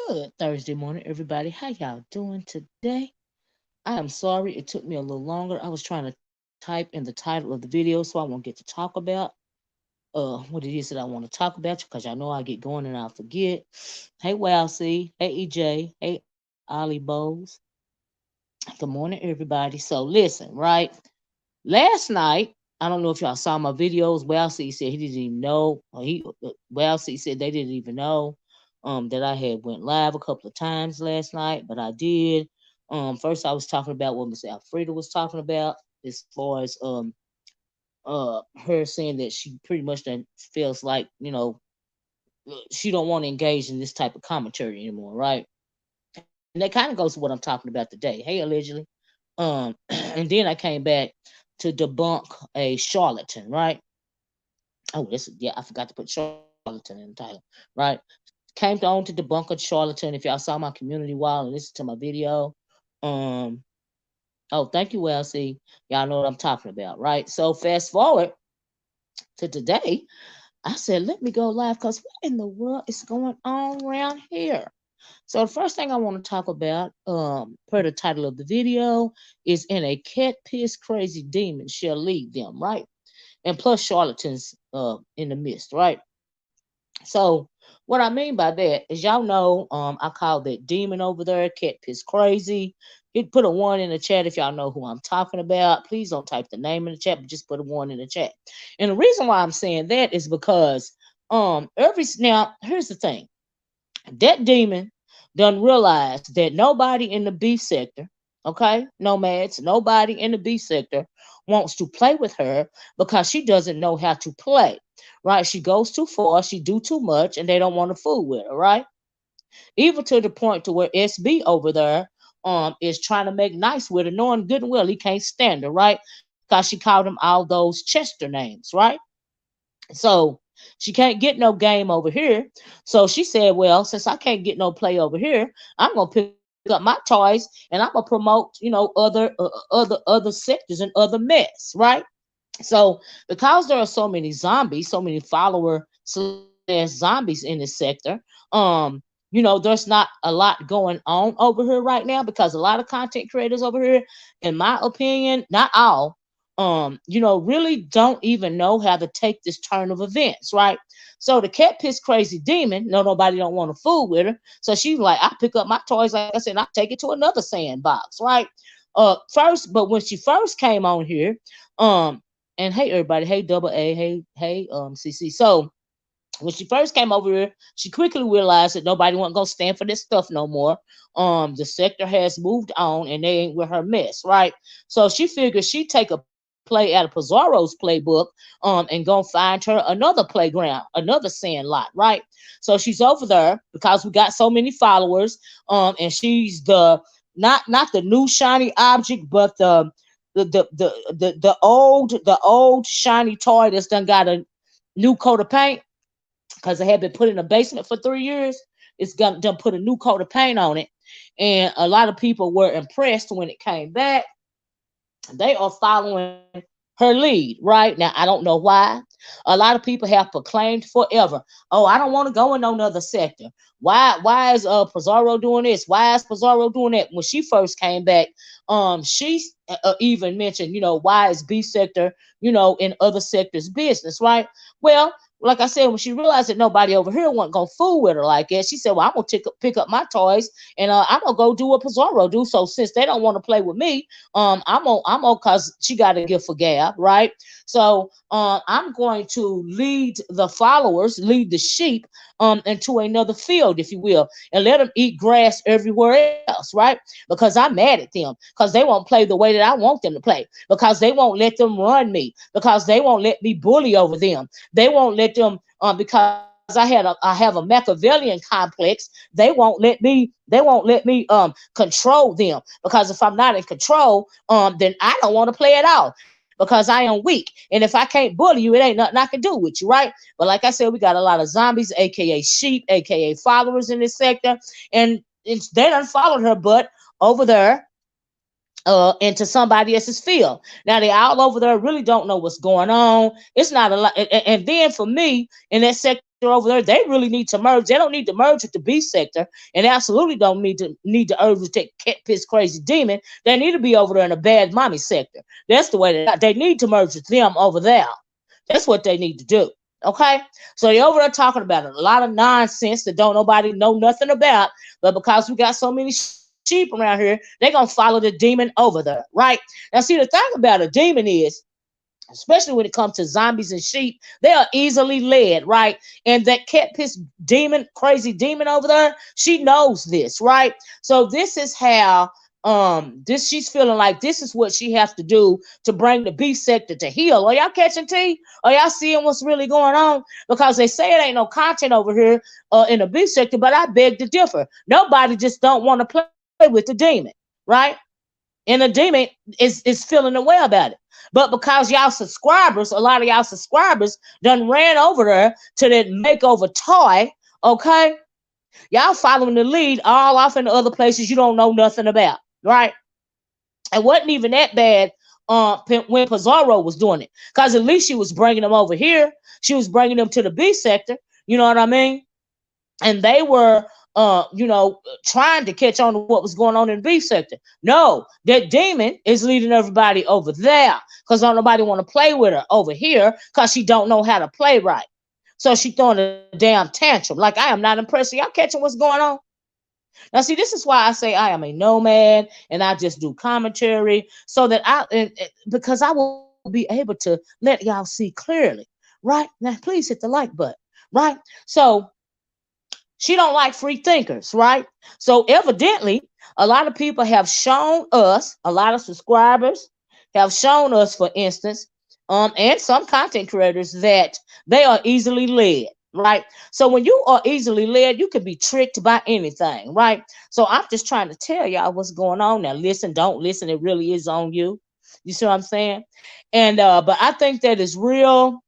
Good Thursday morning, everybody. How y'all doing today? I am sorry it took me a little longer. I was trying to type in the title of the video so I won't get to talk about what it is that I want to talk about because y'all know I get going and I'll forget. Hey Wowsy, hey EJ, hey Ollie Bowes. Good morning, everybody. So listen, right? Last night, I don't know if y'all saw my videos. Wowsy said he didn't even know. Wowsy said they didn't even know that I had went live a couple of times last night, but I did. First I was talking about what Miss Alfreda was talking about as far as her saying that she pretty much then feels like, she don't want to engage in this type of commentary anymore, right? And that kind of goes to what I'm talking about today. Hey, allegedly. And then I came back to debunk a charlatan, right? Oh, I forgot to put charlatan in the title, right? Came on to debunk a charlatan. If y'all saw my community wall and listen to my video, um, oh, thank you, Wellesley. Y'all know what I'm talking about, right? So fast forward to today, I said, let me go live because what in the world is going on around here? So the first thing I want to talk about, per the title of the video, is in a cat piss crazy demon shall lead them, right? And plus charlatans in the midst, right? So what I mean by that is y'all know I call that demon over there, cat piss crazy. It put a one in the chat if y'all know who I'm talking about. Please don't type the name in the chat, but just put a one in the chat. And the reason why I'm saying that is because now here's the thing. That demon done realize that nobody in the beef sector, okay, nomads, nobody in the beef sector wants to play with her because she doesn't know how to play, right? She goes too far, she do too much, and they don't want to fool with her, right? Even to the point to where SB over there is trying to make nice with her, knowing good and well he can't stand her, right? Because she called him all those Chester names, right? So she can't get no game over here. So she said, well, since I can't get no play over here, I'm gonna pick up my toys and I'm gonna promote, other sectors and other mess, right? So because there are so many zombies, so many follower slash zombies in this sector, there's not a lot going on over here right now because a lot of content creators over here, in my opinion, not all, really don't even know how to take this turn of events, right? So the cat piss crazy demon, nobody don't want to fool with her. So she's like, I pick up my toys, like I said, and I take it to another sandbox, right? But when she first came on here, and hey everybody, hey double A, hey CC. So When she first came over here, she quickly realized that nobody wasn't gonna stand for this stuff no more. The sector has moved on, and they ain't with her mess, right? So she figured she'd take a play out of Pizarro's playbook, and go find her another playground, another sand lot, right? So she's over there because we got so many followers, and she's the not the new shiny object, but the old shiny toy that's done got a new coat of paint because it had been put in a basement for 3 years. It's got done put a new coat of paint on it, and a lot of people were impressed when it came back. They are following her lead, right? Now I don't know why. A lot of people have proclaimed forever, oh, I don't want to go in no other sector. Why is Pizarro doing this? Why is Pizarro doing that? When she first came back, she even mentioned, why is B sector, in other sectors business, right? Well, like I said, when she realized that nobody over here wasn't gonna fool with her like that, she said, "Well, I'm gonna pick up my toys, and I'm gonna go do what Pizarro do. So since they don't want to play with me, I'm gonna, cause she got a gift for gab, right? So I'm going to lead the followers, lead the sheep, into another field, if you will, and let them eat grass everywhere else, right? Because I'm mad at them, because they won't play the way that I want them to play, because they won't let them run me, because they won't let me bully over them. They won't let them, because I have a Machiavellian complex. They won't let me control them, because if I'm not in control, then I don't want to play at all, because I am weak. And if I can't bully you, it ain't nothing I can do with you, right? But like I said, we got a lot of zombies, aka sheep, aka followers in this sector, and they done followed her butt over there into somebody else's field. Now they all over there really don't know what's going on. It's not a lot. And then for me in that sector over there, they really need to merge. They don't need to merge with the B sector, and absolutely don't need to urge with that cat piss crazy demon. They need to be over there in a bad mommy sector. That's the way they need to merge with them over there. That's what they need to do. Okay, so they over there talking about a lot of nonsense that don't nobody know nothing about, but because we got so many sheep around here, they're gonna follow the demon over there, right? Now, see, the thing about a demon is, especially when it comes to zombies and sheep, they are easily led, right? And that cat piss demon, crazy demon over there, she knows this, right? So this is how she's feeling like this is what she has to do to bring the B sector to heal. Are y'all catching tea? Are y'all seeing what's really going on? Because they say it ain't no content over here in the B sector, but I beg to differ. Nobody just don't want to play with the demon, right? And the demon is feeling the way about it. But because y'all subscribers, a lot of y'all subscribers done ran over there to that makeover toy, okay? Y'all following the lead all off in the other places you don't know nothing about, right? It wasn't even that bad when Pizarro was doing it, because at least she was bringing them over here. She was bringing them to the B sector, you know what I mean? And they were trying to catch on to what was going on in the B sector. No, that demon is leading everybody over there, because don't nobody want to play with her over here, because she don't know how to play right. So she throwing a damn tantrum. Like, I am not impressed. Y'all catching what's going on? Now, see, this is why I say I am a nomad, and I just do commentary, so that because I will be able to let y'all see clearly, right? Now, please hit the like button, right? So she don't like free thinkers, right? So evidently, a lot of people have shown us, a lot of subscribers have shown us, for instance, and some content creators, that they are easily led, right? So when you are easily led, you can be tricked by anything, right? So I'm just trying to tell y'all what's going on. Now, listen, don't listen. It really is on you. You see what I'm saying? And but I think that is real.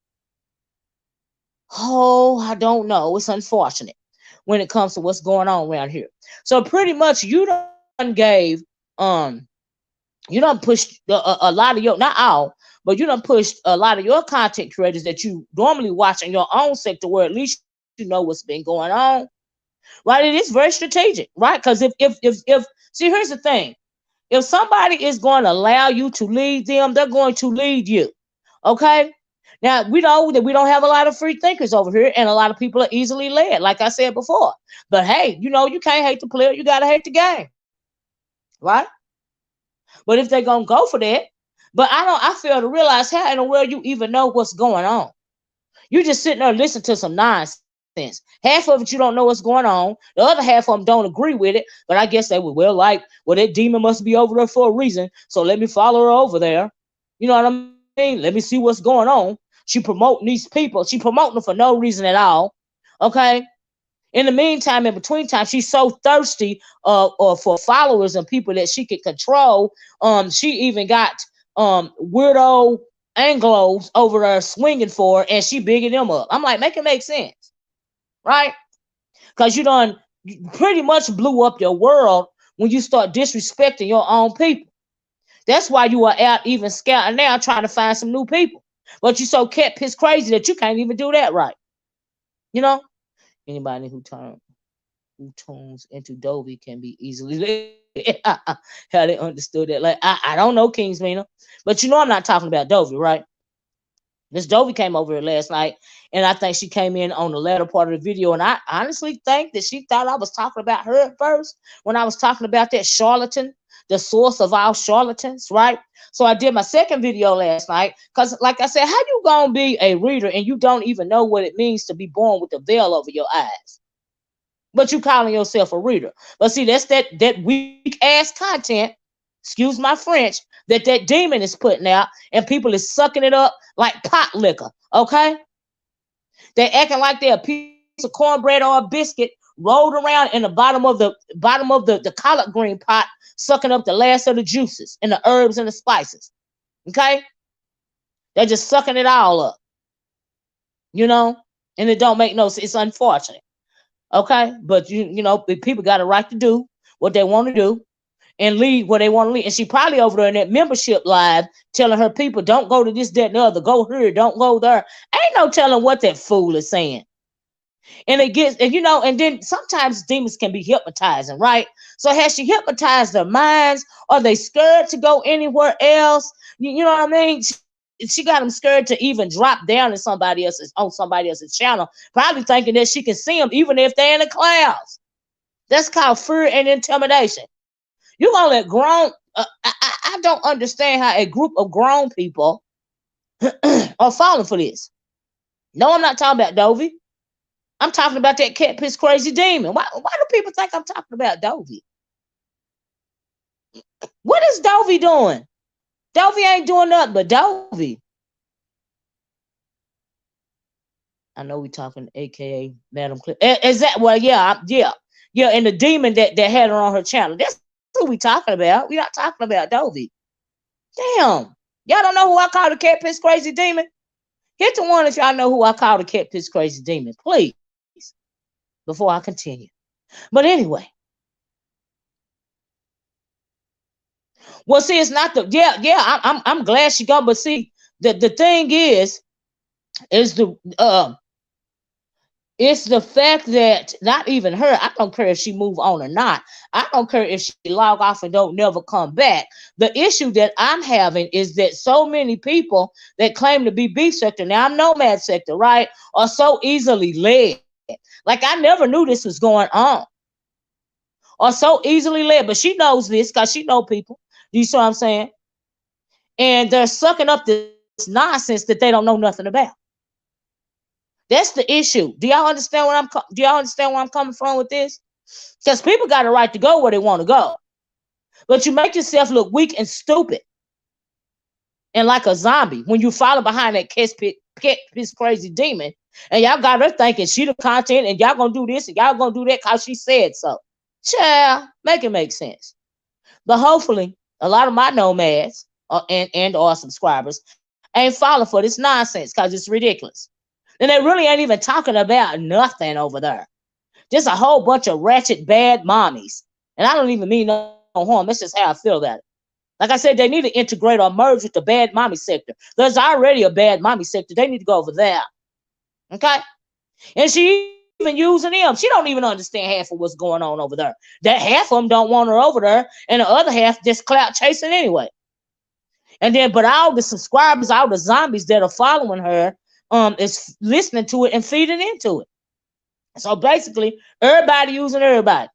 Oh, I don't know. It's unfortunate when it comes to what's going on around here. So pretty much you done gave, you done pushed a lot of your, not all, but you done pushed a lot of your content creators that you normally watch in your own sector, where at least you know what's been going on, right? It is very strategic, right? Because if see, here's the thing. If somebody is going to allow you to lead them, they're going to lead you, okay? Now, we know that we don't have a lot of free thinkers over here, and a lot of people are easily led, like I said before. But hey, you can't hate the player. You got to hate the game, right? But if they're going to go for that, but I fail to realize how in the world you even know what's going on. You just sitting there listening to some nonsense. sense. Half of it you don't know what's going on. The other half of them don't agree with it. But I guess they would, well, like, well, that demon must be over there for a reason. So let me follow her over there. You know what I mean? Let me see what's going on. She promoting these people. She promoting them for no reason at all. Okay. In the meantime, in between time, she's so thirsty for followers and people that she can control. She even got weirdo Anglos over there swinging for her, and she bigging them up. I'm like, make it make sense, right? Because you pretty much blew up your world when you start disrespecting your own people. That's why you are out even scouting now trying to find some new people. But you so kept piss crazy that you can't even do that right. You know? Anybody who tunes into Dovey can be easily how they understood that. Like, I don't know King's Mina, but you know I'm not talking about Dovey, right? This Dovey came over here last night, and I think she came in on the latter part of the video, and I honestly think that she thought I was talking about her at first when I was talking about that charlatan, the source of all charlatans, right? So I did my second video last night because, like I said, how you gonna be a reader and you don't even know what it means to be born with a veil over your eyes? But you calling yourself a reader. But see, that's that weak ass content, excuse my French, that demon is putting out, and people is sucking it up like pot liquor. Okay, they acting like they're a piece of cornbread or a biscuit rolled around in the bottom of the collard green pot, sucking up the last of the juices and the herbs and the spices. Okay, they're just sucking it all up, you know, and it don't make no sense. It's unfortunate. Okay, but you know, people got a right to do what they want to do and lead where they want to lead. And she probably over there in that membership live telling her people, don't go to this, that, and the other. Go here, don't go there. Ain't no telling what that fool is saying. And it gets, and you know, and then sometimes demons can be hypnotizing, right? So has she hypnotized their minds? Are they scared to go anywhere else? You know what I mean? She got them scared to even drop down on somebody else's channel, probably thinking that she can see them even if they're in the clouds. That's called fear and intimidation. You're gonna let grown. I don't understand how a group of grown people are falling for this. No, I'm not talking about Dovey. I'm talking about that cat piss crazy demon. Why do people think I'm talking about Dovey? What is Dovey doing? Dovey ain't doing nothing but Dovey. I know we talking AKA Madam Cliff. Is that, well, yeah. And the demon that had her on her channel. That's who we talking about. We're not talking about Dovey. Damn. Y'all don't know who I call the cat piss crazy demon? Hit the one if y'all know who I call the cat piss crazy demon, please, before I continue. But anyway. Well, see, it's not the I'm glad she got, but see, the thing is it's the fact that not even her, I don't care if she move on or not. I don't care if she log off and don't never come back. The issue that I'm having is that so many people that claim to be beef sector, now I'm nomad sector, right, are so easily led. Like, I never knew this was going on. Or so easily led, but she knows this because she know people. You see what I'm saying? And they're sucking up this nonsense that they don't know nothing about. That's the issue. Do y'all understand where I'm coming from with this? Because people got a right to go where they want to go. But you make yourself look weak and stupid. And like a zombie when you follow behind that piss crazy demon. And y'all got her thinking she the content and y'all gonna do this and y'all gonna do that because she said so. Child, make it make sense. But hopefully, a lot of my nomads and or subscribers ain't falling for this nonsense because it's ridiculous. And they really ain't even talking about nothing over there. Just a whole bunch of ratchet bad mommies. And I don't even mean no harm. That's just how I feel about it. Like I said, they need to integrate or merge with the bad mommy sector. There's already a bad mommy sector. They need to go over there. Okay? And she even using them. She don't even understand half of what's going on over there. That half of them don't want her over there. And the other half just clout chasing anyway. And then, but all the subscribers, all the zombies that are following her, is listening to it and feeding into it. So basically, everybody using everybody.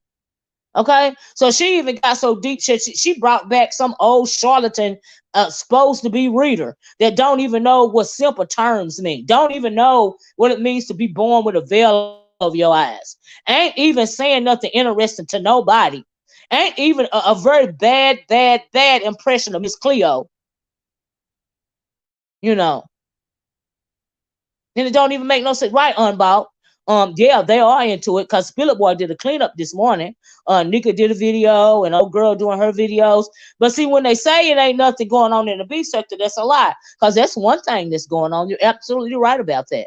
Okay, so she even got so deep, she brought back some old charlatan, supposed to be reader that don't even know what simple terms mean, don't even know what it means to be born with a veil over your eyes. Ain't even saying nothing interesting to nobody. Ain't even a very bad impression of Miss Cleo. You know. And it don't even make no sense. Right, Unbought. Yeah, they are into it because Philip Boy did a cleanup this morning. Nika did a video and old girl doing her videos. But see, when they say it ain't nothing going on in the B sector, that's a lie. Because that's one thing that's going on. You're absolutely right about that.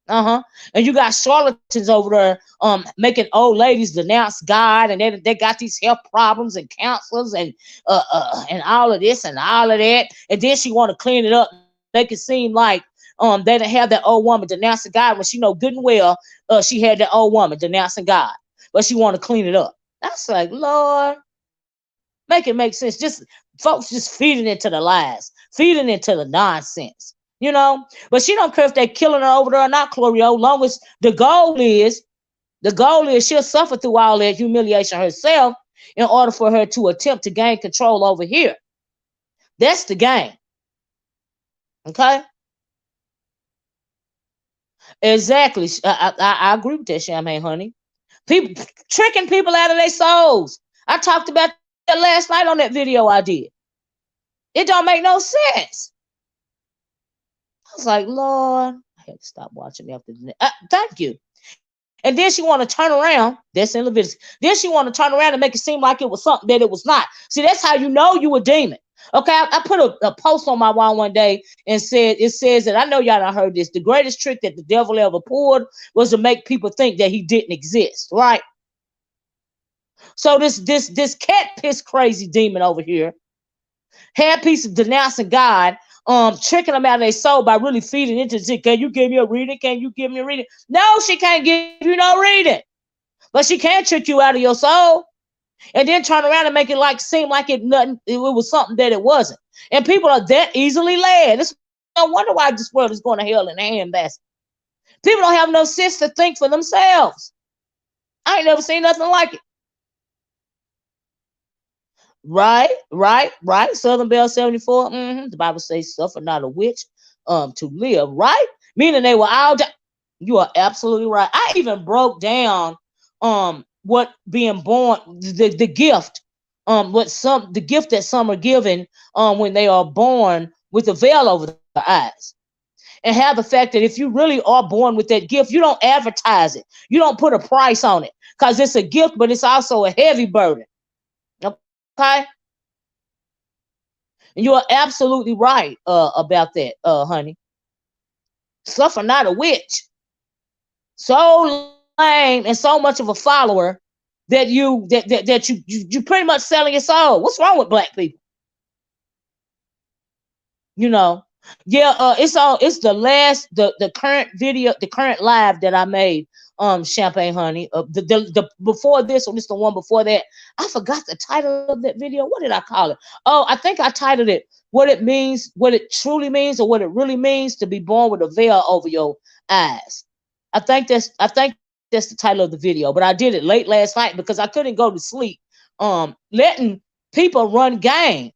And you got charlatans over there making old ladies denounce God, and they got these health problems and counselors and all of this and all of that. And then she want to clean it up, make it seem like they didn't have that old woman denouncing God when she know good and well she had that old woman denouncing God, but she want to clean it up. That's like, Lord, make it make sense. Just folks just feeding into the lies, feeding into the nonsense. But she don't care if they're killing her over there or not, Chlorio. Long as the goal is she'll suffer through all that humiliation herself in order for her to attempt to gain control over here. That's the game. Okay? Exactly. I agree with that, Champagne Honey. People tricking people out of their souls. I talked about that last night on that video I did. It don't make no sense. I was like, Lord, I had to stop watching after that. Thank you. And then she want to turn around. That's in Leviticus. Then she want to turn around and make it seem like it was something that it was not. See, that's how you know you a demon. Okay, I put a post on my wall one day and it says that, I know y'all done heard this, the greatest trick that the devil ever pulled was to make people think that he didn't exist, right? So this cat piss crazy demon over here had piece of denouncing God, tricking them out of their soul by really feeding into it. Can you give me a reading? Can you give me a reading? No, she can't give you no reading. But she can trick you out of your soul. And then turn around and make it seem like it was something that it wasn't. And people are that easily led. It's no wonder why this world is going to hell in a handbasket. People don't have no sense to think for themselves. I ain't never seen nothing like it. Right. Southern Bell 74. The Bible says, suffer not a witch to live. Right? Meaning they were all You are absolutely right. I even broke down what being born, the gift, the gift that some are given when they are born with a veil over the eyes. And have the fact that if you really are born with that gift, you don't advertise it. You don't put a price on it because it's a gift, but it's also a heavy burden. Okay? And you are absolutely right about that, honey. Suffer not a witch. So lame and so much of a follower that you pretty much selling your soul. What's wrong with black people? It's the current video, the current live that I made, Champagne Honey. The before this one, it's the one before that. I forgot the title of that video. What did I call it? Oh, I think I titled it "What It Means, What It Truly Means, or What It Really Means to Be Born with a Veil Over Your Eyes." I think that's the title of the video, but I did it late last night because I couldn't go to sleep. Letting people run game.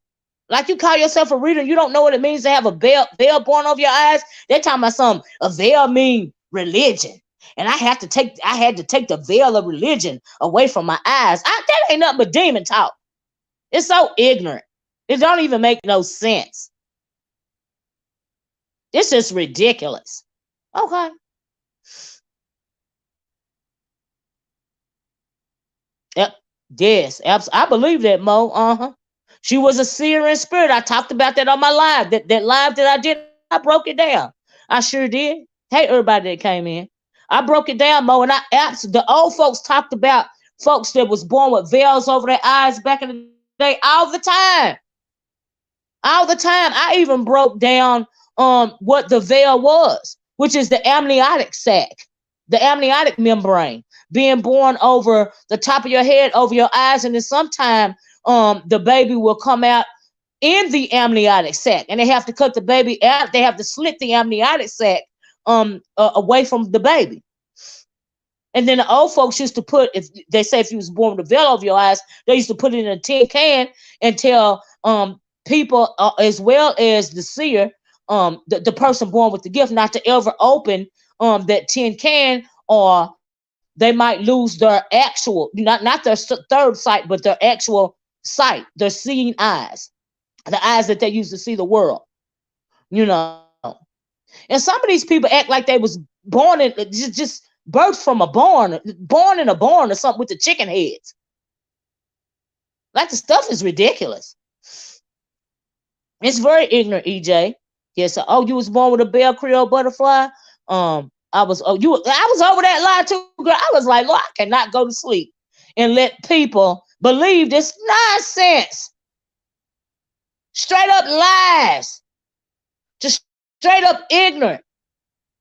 Like you call yourself a reader, you don't know what it means to have a veil born over your eyes. They're talking about something. A veil mean religion. And I had to take the veil of religion away from my eyes. That ain't nothing but demon talk. It's so ignorant. It don't even make no sense. It's just ridiculous. Okay. Yep. Yes. I believe that, Mo. She was a seer in spirit. I talked about that on my live. That live that I did, I broke it down. I sure did. Hey, everybody that came in. I broke it down, Mo, and the old folks talked about folks that was born with veils over their eyes back in the day all the time. All the time. I even broke down what the veil was, which is the amniotic sac, the amniotic membrane, being born over the top of your head, over your eyes, and then sometime the baby will come out in the amniotic sac, and they have to cut the baby out. They have to slit the amniotic sac away from the baby. And then the old folks used to put, if you was born with a veil over your eyes, they used to put it in a tin can and tell people as well as the seer, the person born with the gift, not to ever open that tin can or they might lose their actual, not their third sight, but their actual sight, their seeing eyes, the eyes that they use to see the world, you know. And some of these people act like they was born in just birthed from born in a barn or something with the chicken heads. Like the stuff is ridiculous. It's very ignorant, EJ. Yes. Oh, you was born with a bell Creole butterfly. I was over that lie too, girl. I was like, Lord, I cannot go to sleep and let people believe this nonsense. Straight up lies. Just straight up ignorant.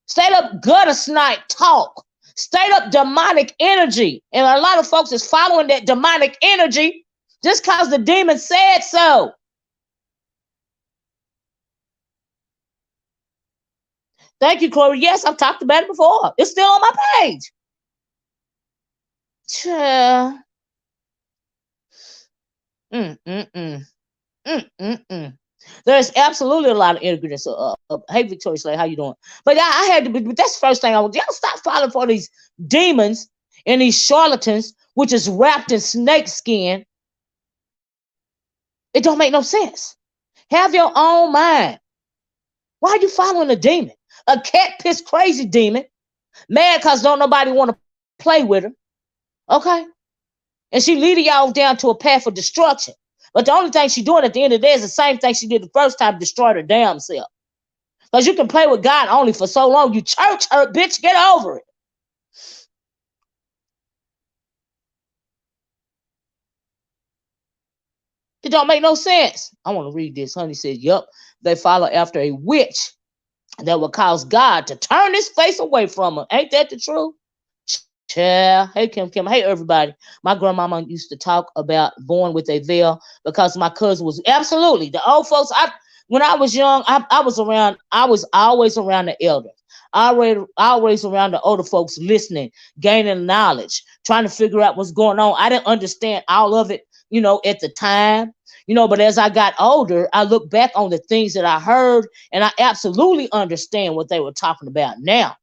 Straight up gutter snipe talk. Straight up demonic energy. And a lot of folks is following that demonic energy just because the demon said so. Thank you, Corey. Yes, I've talked about it before. It's still on my page. There's absolutely a lot of ingredients. Hey, Victoria Slay, how you doing? But I had to be. But that's the first thing I want. Y'all stop falling for these demons and these charlatans, which is wrapped in snake skin. It don't make no sense. Have your own mind. Why are you following a demon? A cat piss crazy demon, mad because don't nobody want to play with her. Okay? And she leading y'all down to a path of destruction. But the only thing she doing at the end of the day is the same thing she did the first time, destroyed her damn self. Because you can play with God only for so long. You church hurt, bitch, get over it. It don't make no sense. I want to read this. Honey said, yup, they follow after a witch that will cause God to turn his face away from her. Ain't that the truth? Yeah. Hey, Kim. Hey, everybody. My grandmama used to talk about born with a veil because my cousin was absolutely the old folks. When I was young, I was always around the elders. Always around the older folks, listening, gaining knowledge, trying to figure out what's going on. I didn't understand all of it, at the time, but as I got older, I look back on the things that I heard, and I absolutely understand what they were talking about now.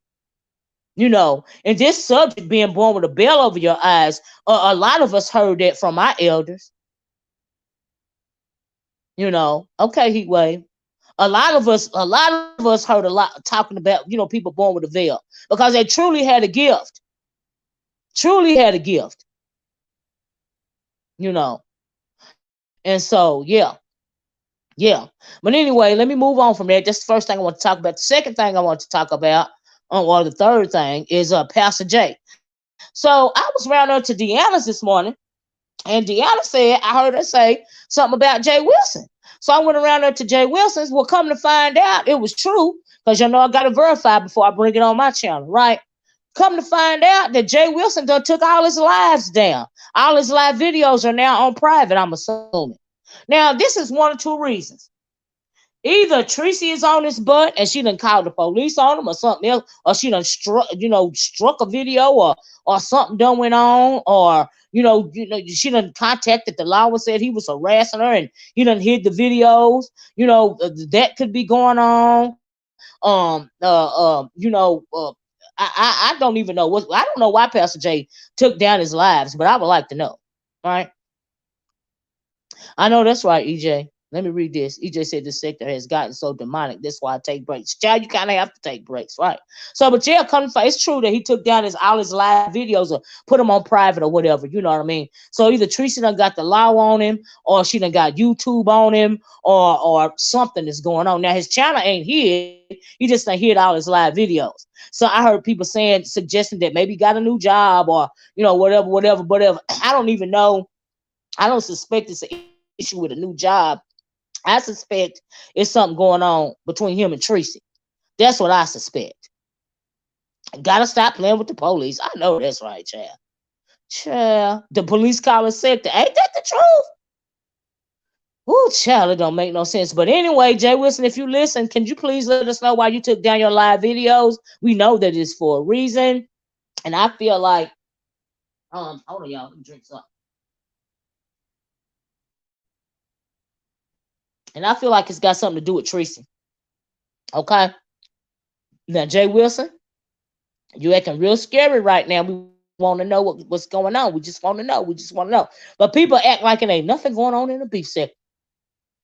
And this subject being born with a bell over your eyes, a lot of us heard that from our elders. Okay, Heat Wave. A lot of us heard a lot talking about, people born with a veil because they truly had a gift. Truly had a gift. And so, yeah. But anyway, let me move on from that. That's the first thing I want to talk about. The second thing I want to talk about, or the third thing, is PassaJ. So I was around her to Deanna's this morning, and Deanna said, I heard her say something about Jay Wilson. So I went around there to Jay Wilson's. Well, come to find out, it was true, because I got to verify before I bring it on my channel, right? Come to find out that Jay Wilson done took all his lives down. All his live videos are now on private, I'm assuming. Now, this is one or two reasons. Either Tracy is on his butt and she done called the police on him or something else, or she done struck a video or something done went on, or she done contacted the law and said he was harassing her and he done hid the videos. That could be going on. I don't even know I don't know why PassaJ took down his lives, but I would like to know. All right. I know that's right, EJ. Let me read this. EJ said this sector has gotten so demonic. That's why I take breaks. Child, you kind of have to take breaks, right? So, but yeah, it's true that he took down all his live videos or put them on private or whatever. You know what I mean? So either Tracy done got the law on him, or she done got YouTube on him, or something is going on. Now his channel ain't hid. He just done hid all his live videos. So I heard people suggesting that maybe he got a new job or whatever. I don't even know. I don't suspect it's an issue with a new job. I suspect it's something going on between him and Tracy. That's what I suspect. Gotta stop playing with the police. I know that's right, child. Child, the police calling sector. Ain't that the truth? Ooh, child, it don't make no sense. But anyway, Jay Wilson, if you listen, can you please let us know why you took down your live videos? We know that it's for a reason. And I feel like, hold on, y'all, let me drink something. And I feel like it's got something to do with Tracy. Okay? Now, Jay Wilson, you acting real scary right now. We want to know what's going on. We just want to know. We just want to know. But people act like it ain't nothing going on in the beef sector.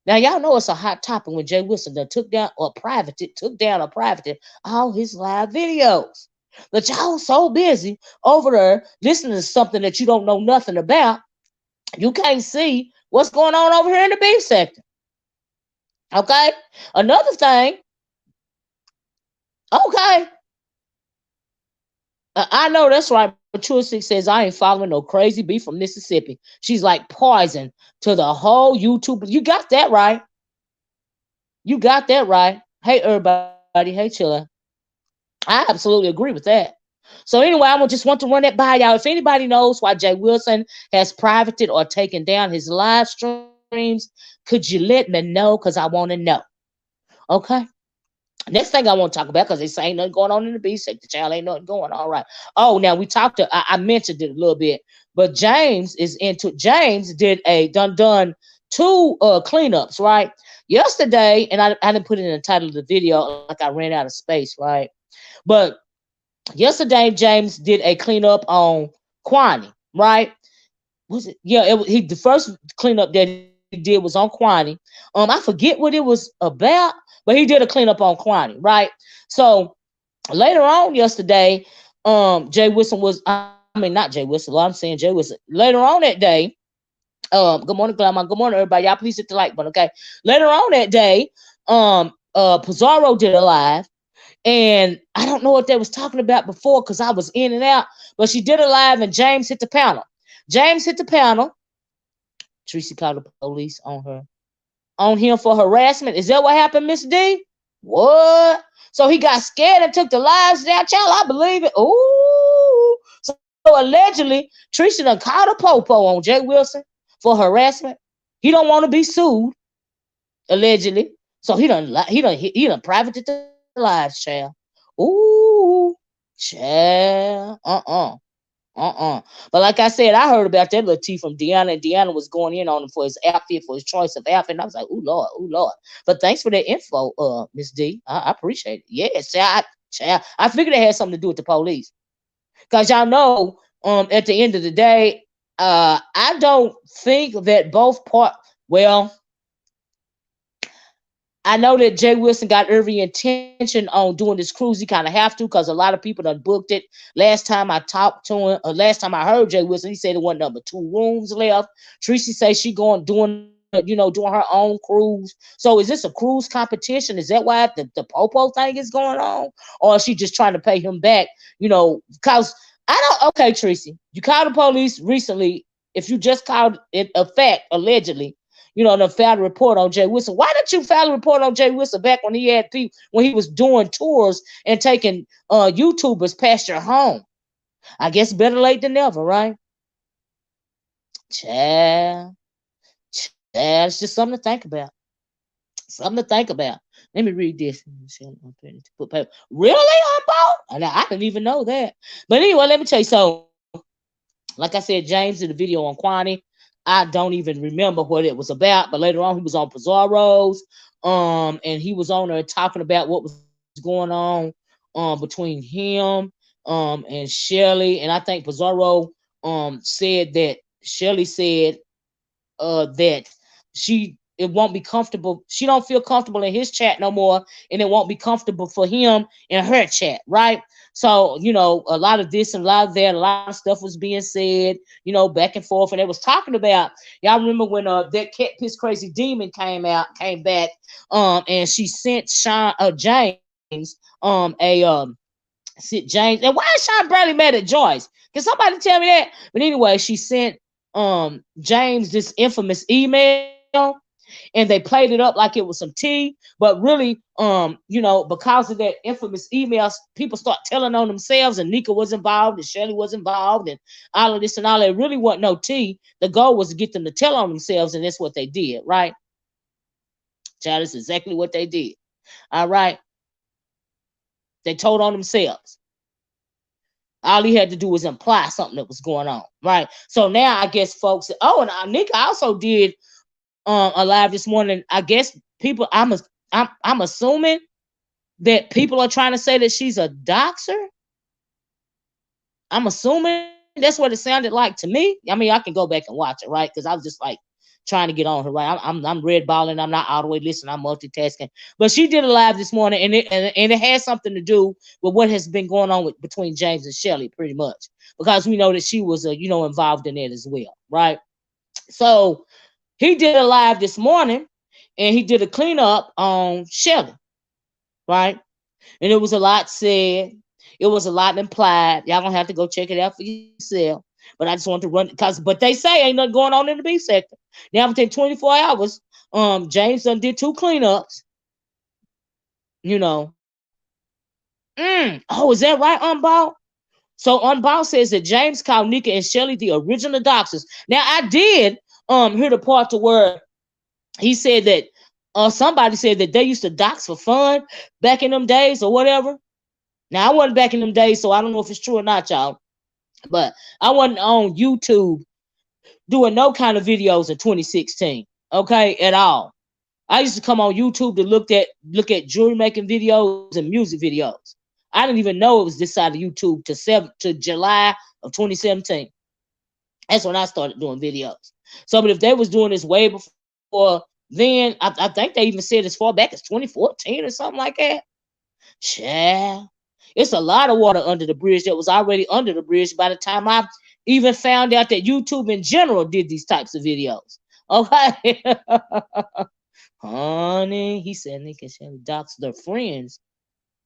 Now y'all know it's a hot topic when Jay Wilson done took down or privated all his live videos. But y'all so busy over there listening to something that you don't know nothing about, you can't see what's going on over here in the beef sector. Okay? Another thing, okay. I know that's right. Mature Six says, I ain't following no crazy beef from Mississippi. She's like poison to the whole YouTube. You got that right. You got that right. Hey, everybody. Hey, Chilla. I absolutely agree with that. So anyway, I just want to run that by y'all. If anybody knows why Jay Wilson has privated or taken down his live streams, could you let me know? Because I want to know. Okay? Next thing I want to talk about, because they say ain't nothing going on in the beef sector, child, ain't nothing going on. All right. Oh, now we talked to, I mentioned it a little bit, but James did done two cleanups, right? Yesterday, and I didn't put it in the title of the video, like I ran out of space, right? But yesterday, James did a cleanup on Kwani, right? Was it? Yeah, the first cleanup that he did was on Kwani. I forget what it was about, but he did a cleanup on Kwani, right? So later on yesterday, Jay Wilson not Jay Wilson, well, I'm saying Jay Wilson. Later on that day, good morning, Glamour. Good morning, everybody. Y'all please hit the like button, okay? Later on that day, PassaJ did a live. And I don't know what they was talking about before because I was in and out, but she did a live and James hit the panel. Tracy called the police on him for harassment. Is that what happened, Miss D? What? So he got scared and took the lives down, child. I believe it. Ooh. So allegedly, Tracy done called a popo on Jay Wilson for harassment. He don't want to be sued, allegedly. So he done privated the lives, child. Ooh, child. But like I said, I heard about that little tea from Deanna, and Deanna was going in on him for his outfit, for his choice of outfit. And I was like, ooh Lord. But thanks for that info, Miss D. I appreciate it. Yes, child. I figured it had something to do with the police. Because y'all know, at the end of the day, I don't think that both parts, well, I know that Jay Wilson got every intention on doing this cruise. He kind of have to because a lot of people done booked it. Last time I talked to him, last time I heard Jay Wilson, he said there wasn't 2 rooms left. Tracy says she doing her own cruise. So is this a cruise competition? Is that why the popo thing is going on? Or is she just trying to pay him back? Because okay, Tracy, you called the police recently. If you just called it a fact, allegedly, the filed a report on Jay Wilson. Why didn't you file a report on Jay Wilson back when he had people, when he was doing tours and taking YouTubers past your home? I guess better late than never, right? Child, it's just something to think about. Let me read this. Really, Humboldt? I didn't even know that. But anyway, let me tell you. So, like I said, James did a video on Kwani. I don't even remember what it was about, but later on he was on PassaJ's, and he was on there talking about what was going on between him and Shelly. And I think PassaJ said that Shelly said that it won't be comfortable. She don't feel comfortable in his chat no more, and it won't be comfortable for him in her chat, right? So, a lot of this and a lot of that, a lot of stuff was being said, back and forth. And they was talking about, y'all remember when that Cat Piss Crazy Demon came back, and she sent James, James. And why is Sean Bradley mad at Joyce? Can somebody tell me that? But anyway, she sent James this infamous email. And they played it up like it was some tea, but really, because of that infamous email, people start telling on themselves, and Nika was involved, and Shirley was involved, and all of this and all that. It really wasn't no tea. The goal was to get them to tell on themselves, and that's what they did, right? Child, that's exactly what they did. All right. They told on themselves. All he had to do was imply something that was going on, right? So now I guess folks, and Nika also did a live this morning. I guess people, I'm assuming that people are trying to say that she's a doxer. I'm assuming that's what it sounded like to me. I mean, I can go back and watch it, right? Because I was just like trying to get on her, right? I'm red balling. I'm not all the way listening. I'm multitasking. But she did a live this morning, and it had something to do with what has been going on between James and Shelly, pretty much, because we know that she was involved in it as well, right? So he did a live this morning, and he did a cleanup on Shelly, right? And it was a lot said. It was a lot implied. Y'all gonna have to go check it out for yourself. But I just want to run but they say ain't nothing going on in the beef sector. Now within 24 hours, James done did 2 cleanups. You know. Oh, is that right, Unball? So Unball says that James called Nika and Shelly the original doxers. Now I did hear the part to where he said that somebody said that they used to dox for fun back in them days or whatever. Now, I wasn't back in them days, so I don't know if it's true or not, y'all. But I wasn't on YouTube doing no kind of videos in 2016, okay, at all. I used to come on YouTube to look at jewelry making videos and music videos. I didn't even know it was this side of YouTube to July of 2017. That's when I started doing videos. So, but if they was doing this way before then, I think they even said as far back as 2014 or something like that. Child. It's a lot of water under the bridge that was already under the bridge by the time I even found out that YouTube in general did these types of videos. Okay. Honey, he said Nika and docs their friends.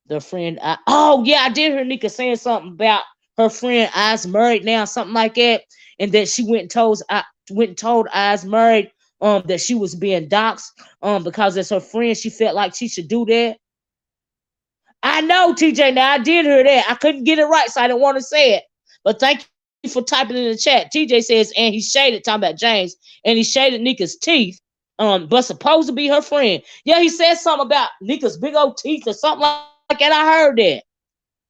Their friend. Oh, yeah, I did hear Nika saying something about her friend Eyes married now, something like that. And that she went and told Eyes married that she was being doxxed because as her friend, she felt like she should do that. I know, TJ. Now I did hear that. I couldn't get it right, so I didn't want to say it. But thank you for typing in the chat. TJ says, and he shaded, talking about James, and he shaded Nika's teeth. But supposed to be her friend. Yeah, he said something about Nika's big old teeth or something like that. I heard that.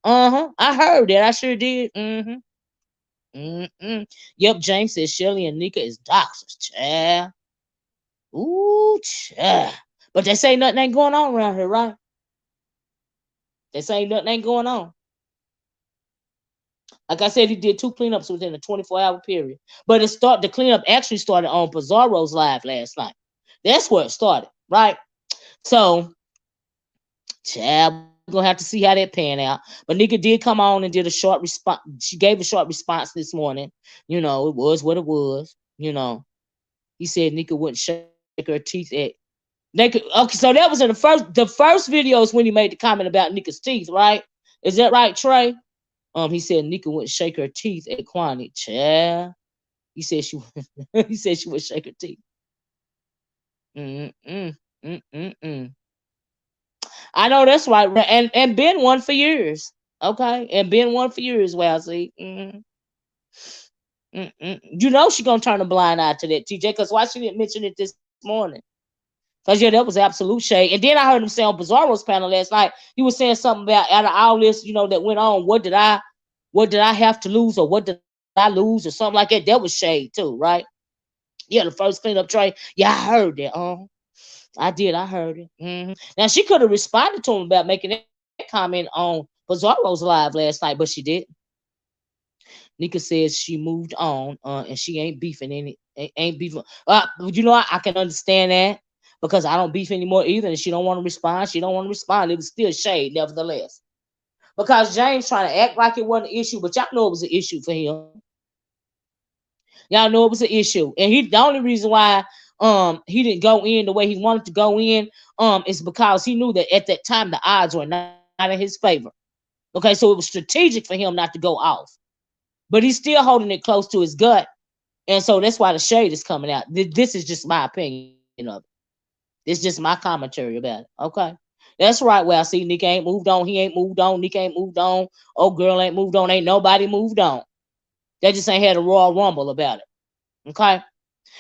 I heard that. I sure did. Yep, James says Shelly and Nika is doxers. Child. Ooh, child. But they say nothing ain't going on around here, right? They say nothing ain't going on. Like I said, he did 2 cleanups within a 24-hour period. But the cleanup actually started on PassaJ's live last night. That's where it started, right? So, child, we're going to have to see how that pan out. But Nika did come on and did a short response. She gave a short response this morning. It was what it was. He said Nika wouldn't shake her teeth at. Okay, so that was in the first videos when he made the comment about Nika's teeth, right? Is that right, Trey? He said Nika wouldn't shake her teeth at Kwani. Child. He said she would shake her teeth. I know that's right. And been one for years. Okay. And been one for years, well, see. She gonna turn a blind eye to that, TJ, because why she didn't mention it this morning? Because that was absolute shade. And then I heard him say on Bizarro's panel last night, he was saying something about out of all this, that went on, what did I have to lose, or what did I lose, or something like that. That was shade too, right? Yeah, the first cleanup tray. Yeah, I heard that. I did. I heard it. Now she could have responded to him about making that comment on Bizarro's live last night, but she didn't. Nika says she moved on, and she ain't beefing ain't beefing. I can understand that. Because I don't beef anymore either, and she don't want to respond. She don't want to respond. It was still shade, nevertheless. Because James trying to act like it wasn't an issue, but y'all know it was an issue for him. Y'all know it was an issue, and the only reason why he didn't go in the way he wanted to go in is because he knew that at that time the odds were not in his favor. Okay, so it was strategic for him not to go off, but he's still holding it close to his gut, and so that's why the shade is coming out. This is just my opinion of it. It's just my commentary about it. Okay. That's right. Well, I see Nick ain't moved on. He ain't moved on. Nick ain't moved on. Oh, girl ain't moved on. Ain't nobody moved on. They just ain't had a Royal Rumble about it. Okay.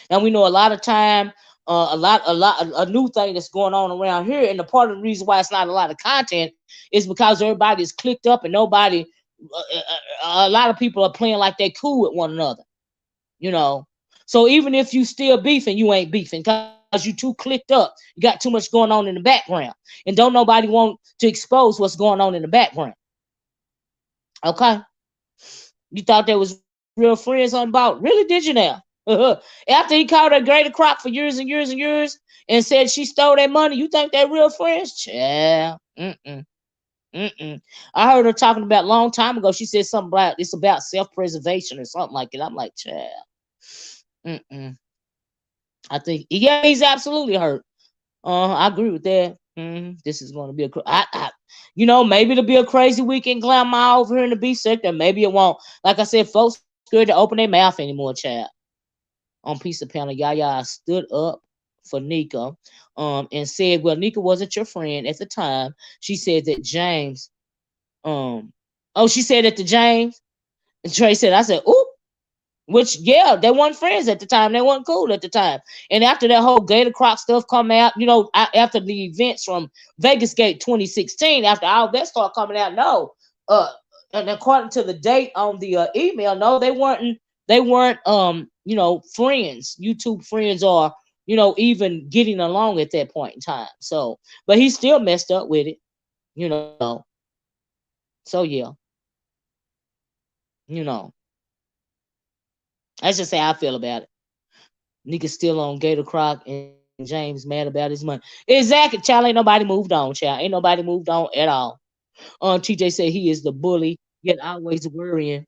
Now we know a lot of time, a new thing that's going on around here. And the part of the reason why it's not a lot of content is because everybody is clicked up and nobody, a lot of people are playing like they cool with one another. So even if you still beefing, you ain't beefing. You too clicked up. You got too much going on in the background. And don't nobody want to expose what's going on in the background. Okay? You thought that was real friends on about. Really, did you now? After he called her Greater Crock for years and years and years and said she stole that money, you think they're real friends? Yeah. Mm-mm. I heard her talking about a long time ago. She said something about it's about self-preservation or something like that. I'm like, child. Mm-mm. I think, yeah, he's absolutely hurt. I agree with that. This is going to be maybe it'll be a crazy weekend glamour over here in the B sector. Maybe it won't. Like I said, folks scared to open their mouth anymore, child. On Piece of Panel, Yaya stood up for Nika, and said, well, Nika wasn't your friend at the time. She said that James, she said that to James, and Trey said, I said, oop. Which, yeah, they weren't friends at the time. They weren't cool at the time. And after that whole Gator Croc stuff come out, after the events from Vegas Gate 2016, after all that started coming out, no. And according to the date on the email, no, they weren't friends, YouTube friends, or, even getting along at that point in time. So, but he still messed up with it, So, yeah. That's just how I feel about it. Nigga still on Gator Croc and James mad about his money. Exactly, child. Ain't nobody moved on, child. Ain't nobody moved on at all. TJ said he is the bully, yet always worrying.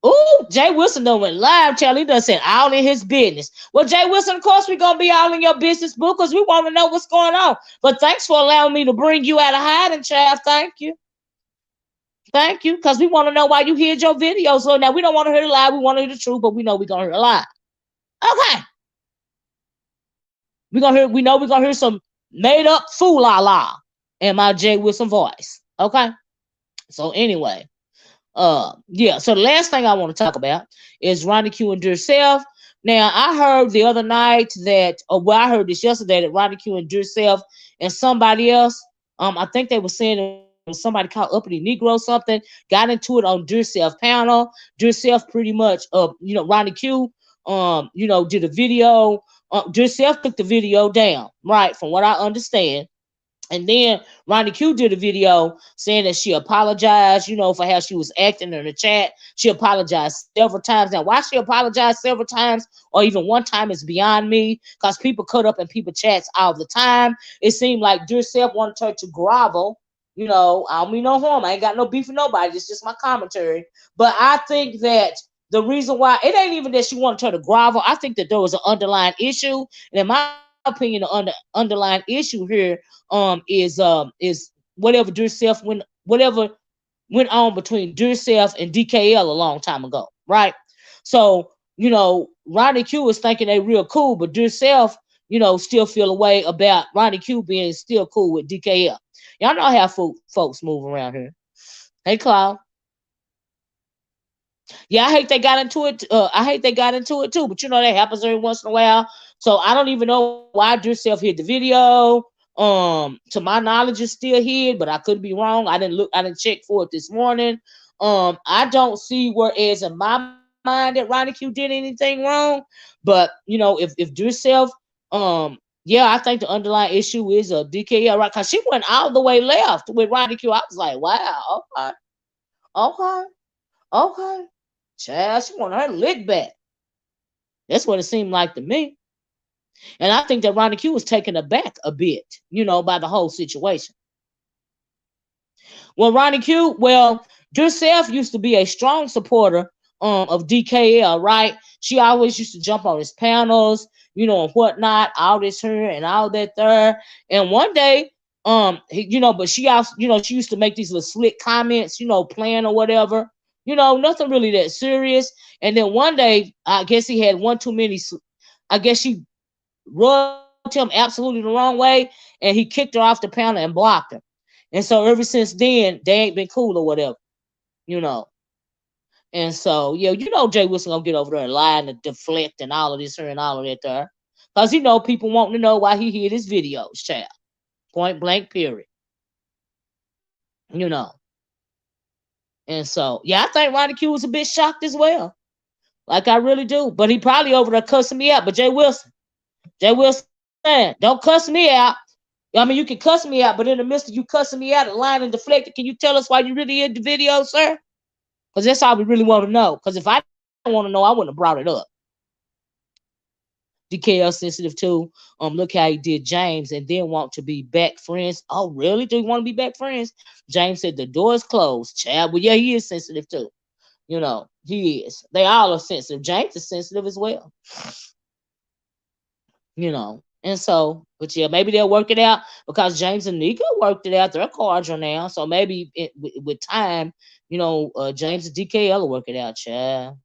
Oh, Jay Wilson done went live, child. He done said all in his business. Well, Jay Wilson, of course, we're going to be all in your business, boo, because we want to know what's going on. But thanks for allowing me to bring you out of hiding, child. Thank you. Thank you, because we want to know why you hid your videos. So now we don't want to hear the lie. We want to hear the truth, but we know we're going to hear a lie. Okay. We know we're gonna hear some made up fool la la in my Jay Wilson voice. Okay. So anyway, yeah. So the last thing I want to talk about is RonyiQ and Durself. Now I heard the other night that, I heard this yesterday, that RonyiQ and Durself and somebody else, I think they were saying it was somebody called Uppity Negro or something, got into it on Durself panel. Durself pretty much, RonyiQ, did a video. Durself took the video down, right? From what I understand. And then RonyiQ did a video saying that she apologized, for how she was acting in the chat. She apologized several times. Now, why she apologized several times or even one time is beyond me, because people cut up in people's chats all the time. It seemed like Durself wanted her to grovel. I don't mean no harm. I ain't got no beef with nobody. It's just my commentary. But I think that the reason why, it ain't even that she wanted her to grovel. I think that there was an underlying issue. And in my opinion, the underlying issue here is whatever went on between Durself and DKL a long time ago, right? So, RonyiQ is thinking they real cool, but Durself, still feel a way about RonyiQ being still cool with DKL. Y'all know how folks move around here. Hey, Cloud. Yeah, I hate they got into it. Too, but that happens every once in a while. So I don't even know why Durself hid the video. To my knowledge, it's still hid, but I could be wrong. I didn't check for it this morning. I don't see whereas in my mind that RonyiQ did anything wrong. But if Durself, yeah, I think the underlying issue is a DKL, right? Because she went all the way left with RonyiQ. I was like, wow, okay. Child, she wanted her lick back. That's what it seemed like to me. And I think that RonyiQ was taken aback a bit, by the whole situation. Well, RonyiQ, Durself used to be a strong supporter of DKL, right? She always used to jump on his panels, and whatnot, all this here and all that there. And one day, but she also, she used to make these little slick comments, playing or whatever. Nothing really that serious. And then one day, I guess he had one too many. I guess she rubbed him absolutely the wrong way, and he kicked her off the panel and blocked her. And so ever since then, they ain't been cool or whatever, And so, yeah, Jay Wilson gonna get over there and lie and deflect and all of this here and all of that there. Because, people want to know why he hid his videos, child. Point blank, period. And so, yeah, I think RonyiQ was a bit shocked as well. Like, I really do. But he probably over there cussing me out. But Jay Wilson, don't cuss me out. I mean, you can cuss me out, but in the midst of you cussing me out and lying and deflecting, can you tell us why you really in the video, sir? Because that's all we really want to know. Because if I want to know, I wouldn't have brought it up. DKL sensitive too. Look how he did James and then want to be back friends. Oh, really? Do you want to be back friends? James said the door is closed. Chad, well, yeah, he is sensitive too. You know, he is. They all are sensitive. James is sensitive as well. You know, and so, but yeah, maybe they'll work it out because James and Nika worked it out. They're cordial now, so maybe with time, you know, James and DKL will work it out. Chad.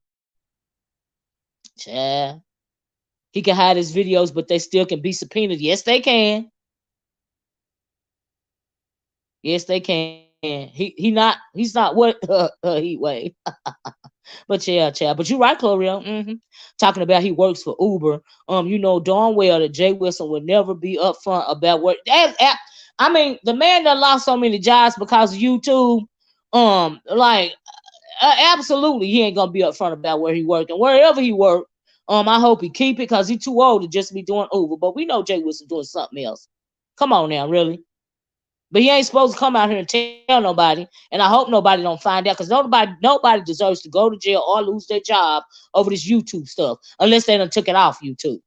He can hide his videos, but they still can be subpoenaed. Yes, they can. Yes, they can. He's not what Heat Wave. But yeah, Chad. But you're right, Clorio. Talking about he works for Uber. You know darn well that Jay Wilson would never be upfront about what. I mean, the man that lost so many jobs because of YouTube. Like, absolutely, he ain't gonna be upfront about where he worked and wherever he worked. I hope he keep it because he's too old to just be doing Uber. But we know Jay Wilson doing something else. Come on now, really. But he ain't supposed to come out here and tell nobody. And I hope nobody don't find out because nobody deserves to go to jail or lose their job over this YouTube stuff unless they done took it off YouTube.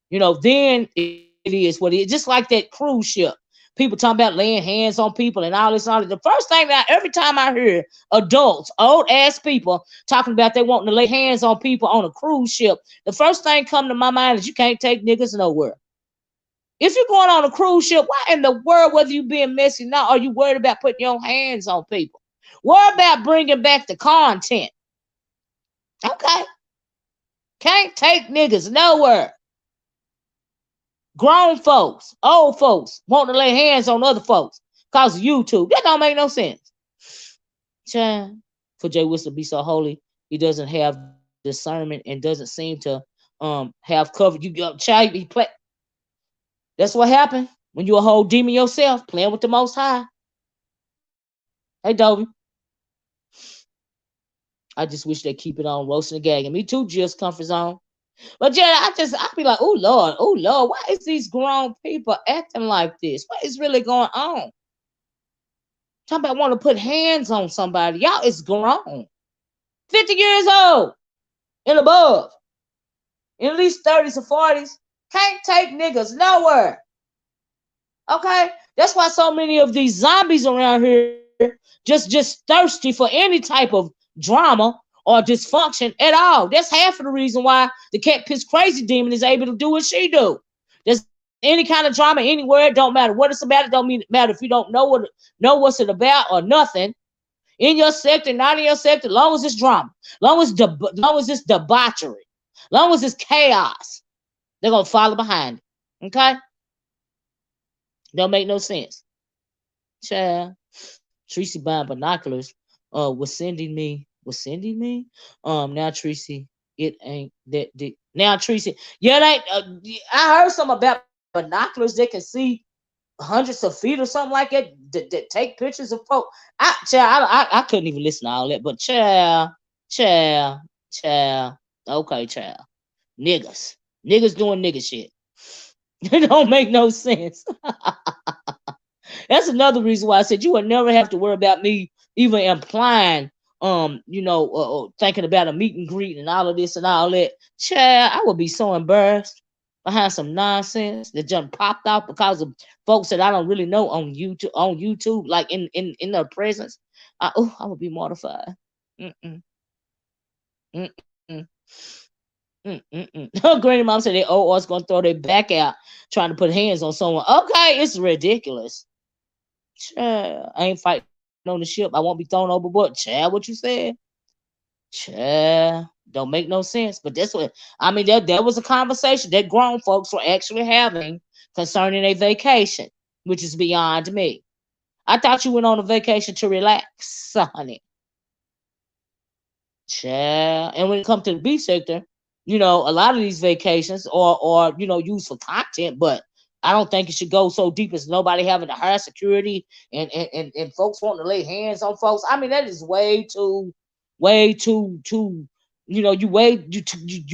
You know, then it is what it is. Just like that cruise ship. People talking about laying hands on people and all this and all that. The first thing that every time I hear adults, old ass people talking about they wanting to lay hands on people on a cruise ship, the first thing come to my mind is you can't take niggas nowhere. If you're going on a cruise ship, why in the world, whether you being messy or not, are you worried about putting your hands on people? Worry about bringing back the content. Okay. Can't take niggas nowhere. Grown folks, old folks, want to lay hands on other folks because of YouTube. That don't make no sense. Child, for Jay Wilson to be so holy, he doesn't have discernment and doesn't seem to have covered. Child, he play. That's what happened when you a whole demon yourself, playing with the Most High. Hey, Dobie. I just wish they keep it on roasting and gagging. Me too, just comfort zone. But yeah, I be like, oh Lord, why is these grown people acting like this? What is really going on? Talking about want to put hands on somebody. Y'all is grown. 50 years old and above. In at least 30s or 40s. Can't take niggas nowhere. Okay? That's why so many of these zombies around here just thirsty for any type of drama or dysfunction at all. That's half of the reason why the cat piss crazy demon is able to do what she do. There's any kind of drama anywhere. It don't matter what it's about. It don't matter if you don't know what's it about or nothing. In your sector, not in your sector, long as it's drama, long as it's debauchery, long as it's chaos, they're gonna follow behind it. Okay? Don't make no sense. Child. Tracy buying binoculars was sending me. Now Tracy, it ain't that deep. Now Tracy, yeah, I heard something about binoculars that can see hundreds of feet or something like that take pictures of folks. I couldn't even listen to all that, but child. Okay, child. Niggas doing nigga shit. It don't make no sense. That's another reason why I said you would never have to worry about me even implying, thinking about a meet and greet and all of this and all that. Child, I would be so embarrassed behind some nonsense that just popped out because of folks that I don't really know on YouTube, like in their presence. I would be mortified. Granny mom said they OR's gonna throw their back out trying to put hands on someone. Okay, it's ridiculous. Child, I ain't fighting on the ship. I won't be thrown overboard. Child, what you said? Child, don't make no sense. But that's what I mean. There was a conversation that grown folks were actually having concerning a vacation, which is beyond me. I thought you went on a vacation to relax, honey. Child, and when it comes to the beach sector, a lot of these vacations are used for content, but I don't think it should go so deep as nobody having to hire security and folks wanting to lay hands on folks. I mean, that is way too, you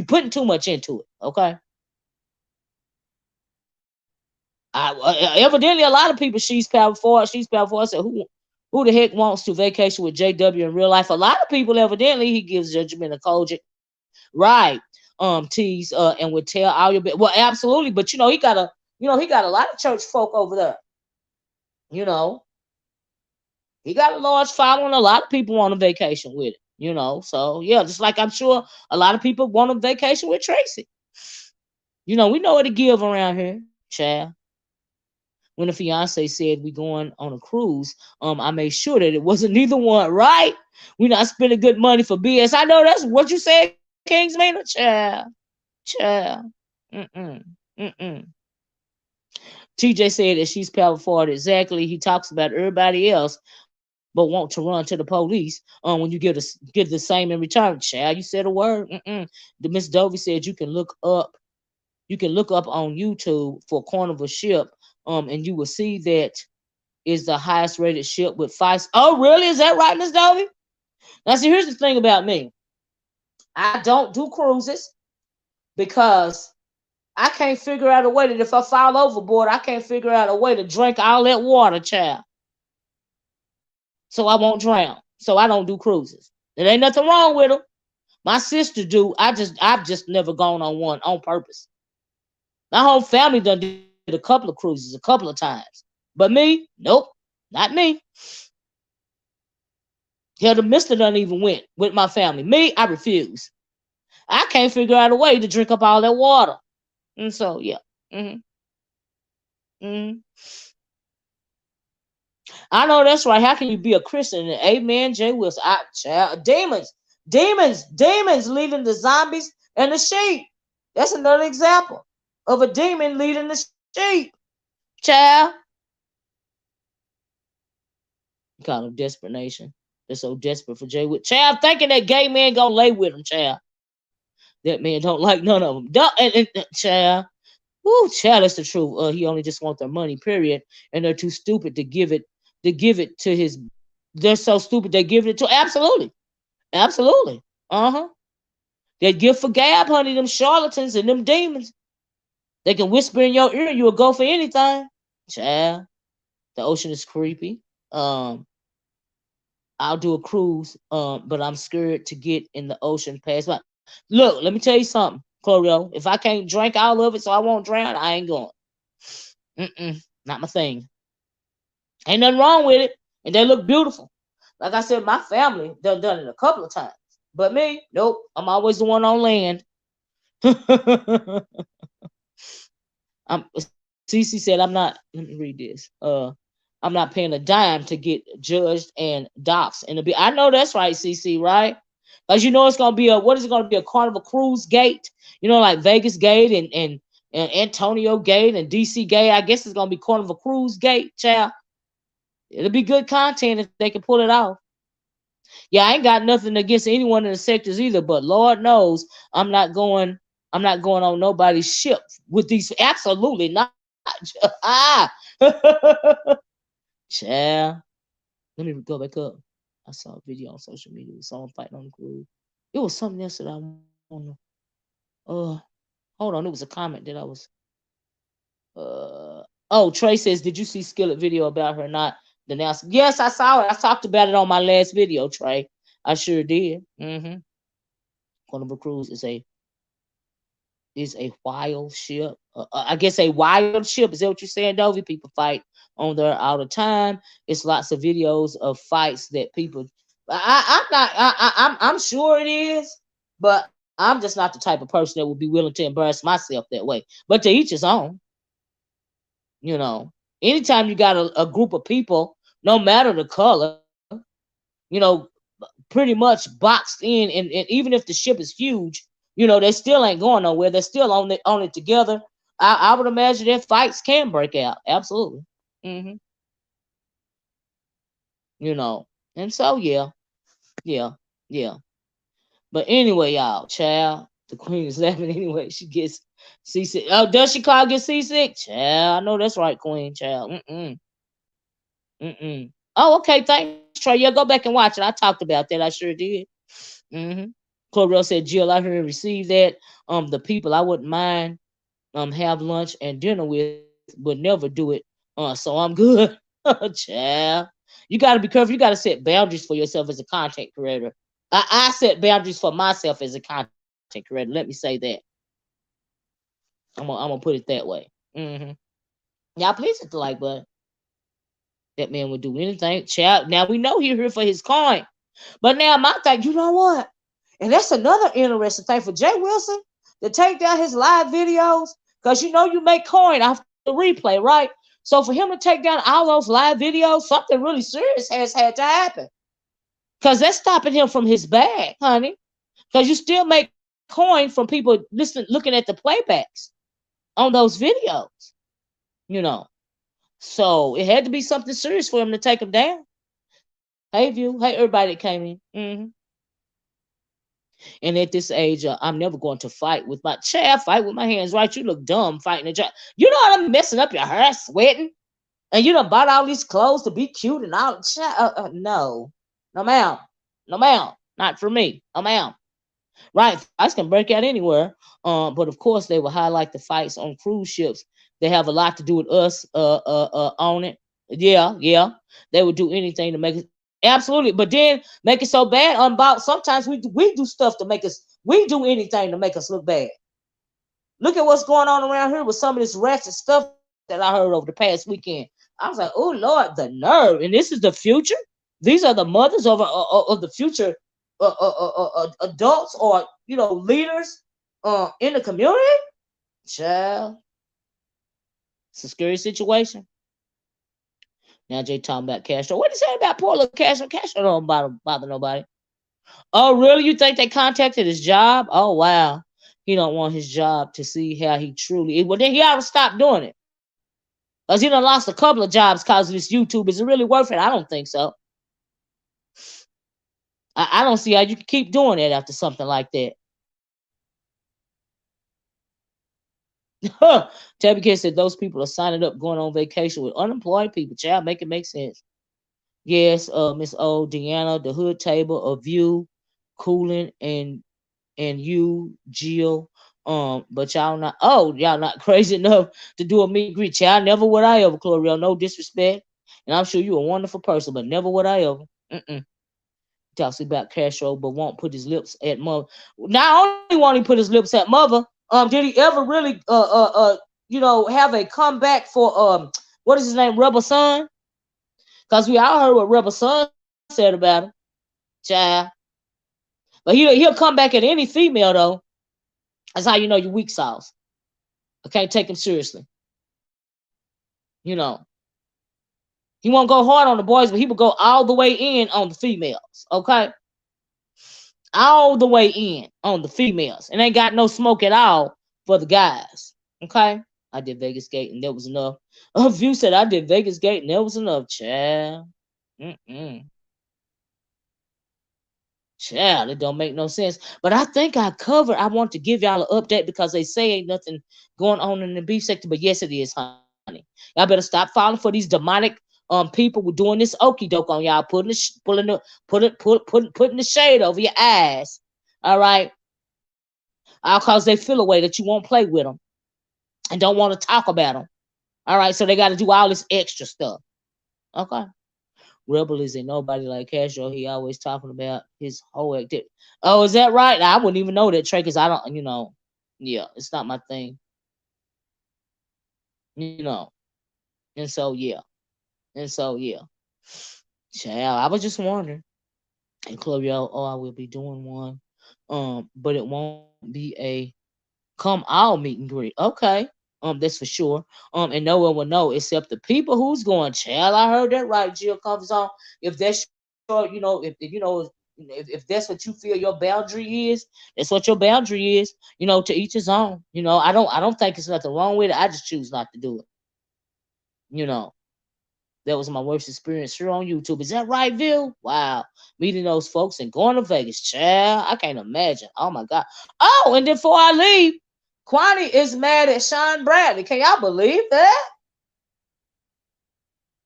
putting too much into it. Okay. Evidently, a lot of people she's powerful. I said, who the heck wants to vacation with JW in real life? A lot of people, evidently, he gives Judgment a Kojic. right. Tease and would tell all your well, absolutely. But he got a lot of church folk over there. You know, he got a large following. A lot of people on a vacation with it. So yeah, just like I'm sure a lot of people want a vacation with Tracy. We know what to give around here, child. When the fiance said we going on a cruise, I made sure that it wasn't neither one, right? We not spending good money for BS. I know that's what you said, Kingsman, child. Child. Mm-mm. Mm-mm. TJ said that she's power forward. Exactly. He talks about everybody else, but want to run to the police when you give the same in return. Child, you said a word. The Miss Dovey said you can look up on YouTube for Carnival ship, and you will see that is the highest rated ship with 5. Oh, really? Is that right, Miss Dovey? Now, see, here's the thing about me. I don't do cruises because I can't figure out a way that if I fall overboard, I can't figure out a way to drink all that water, child. So I won't drown. So I don't do cruises. There ain't nothing wrong with them. My sister do. I've just never gone on one on purpose. My whole family done did a couple of cruises a couple of times. But me, nope, not me. Hell, the mister done even went with my family. Me, I refuse. I can't figure out a way to drink up all that water. And so, yeah. I know that's right. How can you be a Christian? And amen, Jay Wilson. Demons leading the zombies and the sheep. That's another example of a demon leading the sheep. Child. Call them desperate nation. They're so desperate for Jay Wilson. Child, thinking that gay man gonna lay with him, child. That man don't like none of them. Child. Woo, child, that's the truth. He only just wants their money, period. And they're too stupid to give it to his. They're so stupid they give it to. Absolutely. They give for gab, honey, them charlatans and them demons. They can whisper in your ear, you'll go for anything. Child, the ocean is creepy. I'll do a cruise, but I'm scared to get in the ocean past my. Look, let me tell you something, Chlorio. If I can't drink all of it so I won't drown, I ain't going. Not my thing. Ain't nothing wrong with it. And they look beautiful. Like I said, my family done it a couple of times. But me, nope. I'm always the one on land. CC said, I'm not, let me read this. I'm not paying a dime to get judged and doxxed. I know that's right, CC, right? Because it's going to be a Carnival Cruise Gate? Like Vegas Gate and Antonio Gate and DC Gate. I guess it's going to be Carnival Cruise Gate, child. It'll be good content if they can pull it off. Yeah, I ain't got nothing against anyone in the sectors either, but Lord knows I'm not going on nobody's ship with these. Absolutely not. Child. Let me go back up. I saw a video on social media with someone fighting on the cruise. It was something else that I want to. Hold on. It was a comment that I was. Oh, Trey says, did you see Skillet video about her not denouncing? Yes, I saw it. I talked about it on my last video, Trey. I sure did. Carnival Cruise is a wild ship. I guess a wild ship. Is that what you're saying, Dovey? People fight on there all the time. It's lots of videos of fights that people. I'm sure it is, but I'm just not the type of person that would be willing to embarrass myself that way. But to each his own. Anytime you got a group of people, no matter the color, pretty much boxed in, and even if the ship is huge, they still ain't going nowhere. They're still on it together. I would imagine that fights can break out. Absolutely. And so yeah. But anyway, y'all, child, the queen is laughing anyway. She gets seasick. Oh, does she get seasick? Child, I know that's right, queen, child. Oh, okay, thanks, Trey. Yeah, go back and watch it. I talked about that. I sure did. Clorel said, Jill, I heard and received that. The people I wouldn't mind have lunch and dinner with would never do it. So I'm good. Child. You gotta be careful. You gotta set boundaries for yourself as a content creator. I set boundaries for myself as a content creator. Let me say that. I'm gonna put it that way. Y'all please hit the like button. That man would do anything. Child, now we know he's here for his coin. But now my thing, you know what? And that's another interesting thing for Jay Wilson to take down his live videos. Because you know you make coin off the replay, right? So for him to take down all those live videos, something really serious has had to happen. Because that's stopping him from his bag, honey. Because you still make coin from people looking at the playbacks on those videos. You know. So it had to be something serious for him to take him down. Hey, View. Hey, everybody that came in. And at this age, I'm never going to fight with my chair. Fight with my hands, right? You look dumb fighting a job. You know what? I'm messing up your hair, sweating. And you done bought all these clothes to be cute and all. No. No, ma'am. No, ma'am. Not for me. No, ma'am. Right. Fights can break out anywhere. But of course, they will highlight the fights on cruise ships. They have a lot to do with us on it. Yeah. They would do anything to make it. Absolutely. But then make it so bad about sometimes we do stuff to make us, we do anything to make us look bad. Look at what's going on around here with some of this ratchet stuff that I heard over the past weekend. I was like, oh Lord, the nerve. And this is the future. These are the mothers of the future adults or leaders in the community. Child, it's a scary situation. Now Jay talking about Castro. What did he say about poor little Castro? Castro don't bother nobody. Oh, really? You think they contacted his job? Oh, wow. He don't want his job to see how he truly is. Well, then he ought to stop doing it. Because he done lost a couple of jobs because of this YouTube. Is it really worth it? I don't think so. I don't see how you can keep doing it after something like that. Tabby Kid said those people are signing up going on vacation with unemployed people. Child, make it make sense. Yes, Miss O, Deanna, the Hood Table, A View, Cooling, and you, Jill. But y'all not crazy enough to do a meet and greet. Child, never would I ever, Cloreal. No disrespect. And I'm sure you're a wonderful person, but never would I ever. Talks about Castro, but won't put his lips at mother. Not only won't he put his lips at mother, did he ever really have a comeback for what is his name, Rebel Son? Because we all heard what Rebel Son said about him, child. But he'll come back at any female though. That's how you know you're weak sauce. I can't take him seriously. He won't go hard on the boys, but he will go all the way in on the females. Okay, all the way in on the females, and ain't got no smoke at all for the guys. Okay, I did Vegas Gate and that was enough. A View said I did Vegas Gate and that was enough, child. Child, it don't make no sense. But I think I want to give y'all an update because they say ain't nothing going on in the beef sector. But yes, it is, honey. Y'all better stop falling for these demonic people who doing this okie doke on y'all, putting the shade over your eyes. All right. All cause they feel a way that you won't play with them and don't want to talk about them. All right. So they got to do all this extra stuff. Okay. Rebel is a nobody like Castro. He always talking about his whole activity. Oh, is that right? I wouldn't even know that, Trey, because I don't, yeah, it's not my thing. And so, yeah. Child, I was just wondering. And Chloe, I will be doing one. But it won't be a come all meet and greet. Okay. That's for sure. And no one will know except the people who's going. Child, I heard that right. Jill comes on. If that's your, if that's what you feel your boundary is, that's what your boundary is. To each his own. I don't think there's nothing wrong with it. I just choose not to do it. That was my worst experience here on YouTube. Is that right, Bill? Wow. Meeting those folks and going to Vegas. Child, I can't imagine. Oh, my God. Oh, and then before I leave, Kwani is mad at Sean Bradley. Can y'all believe that?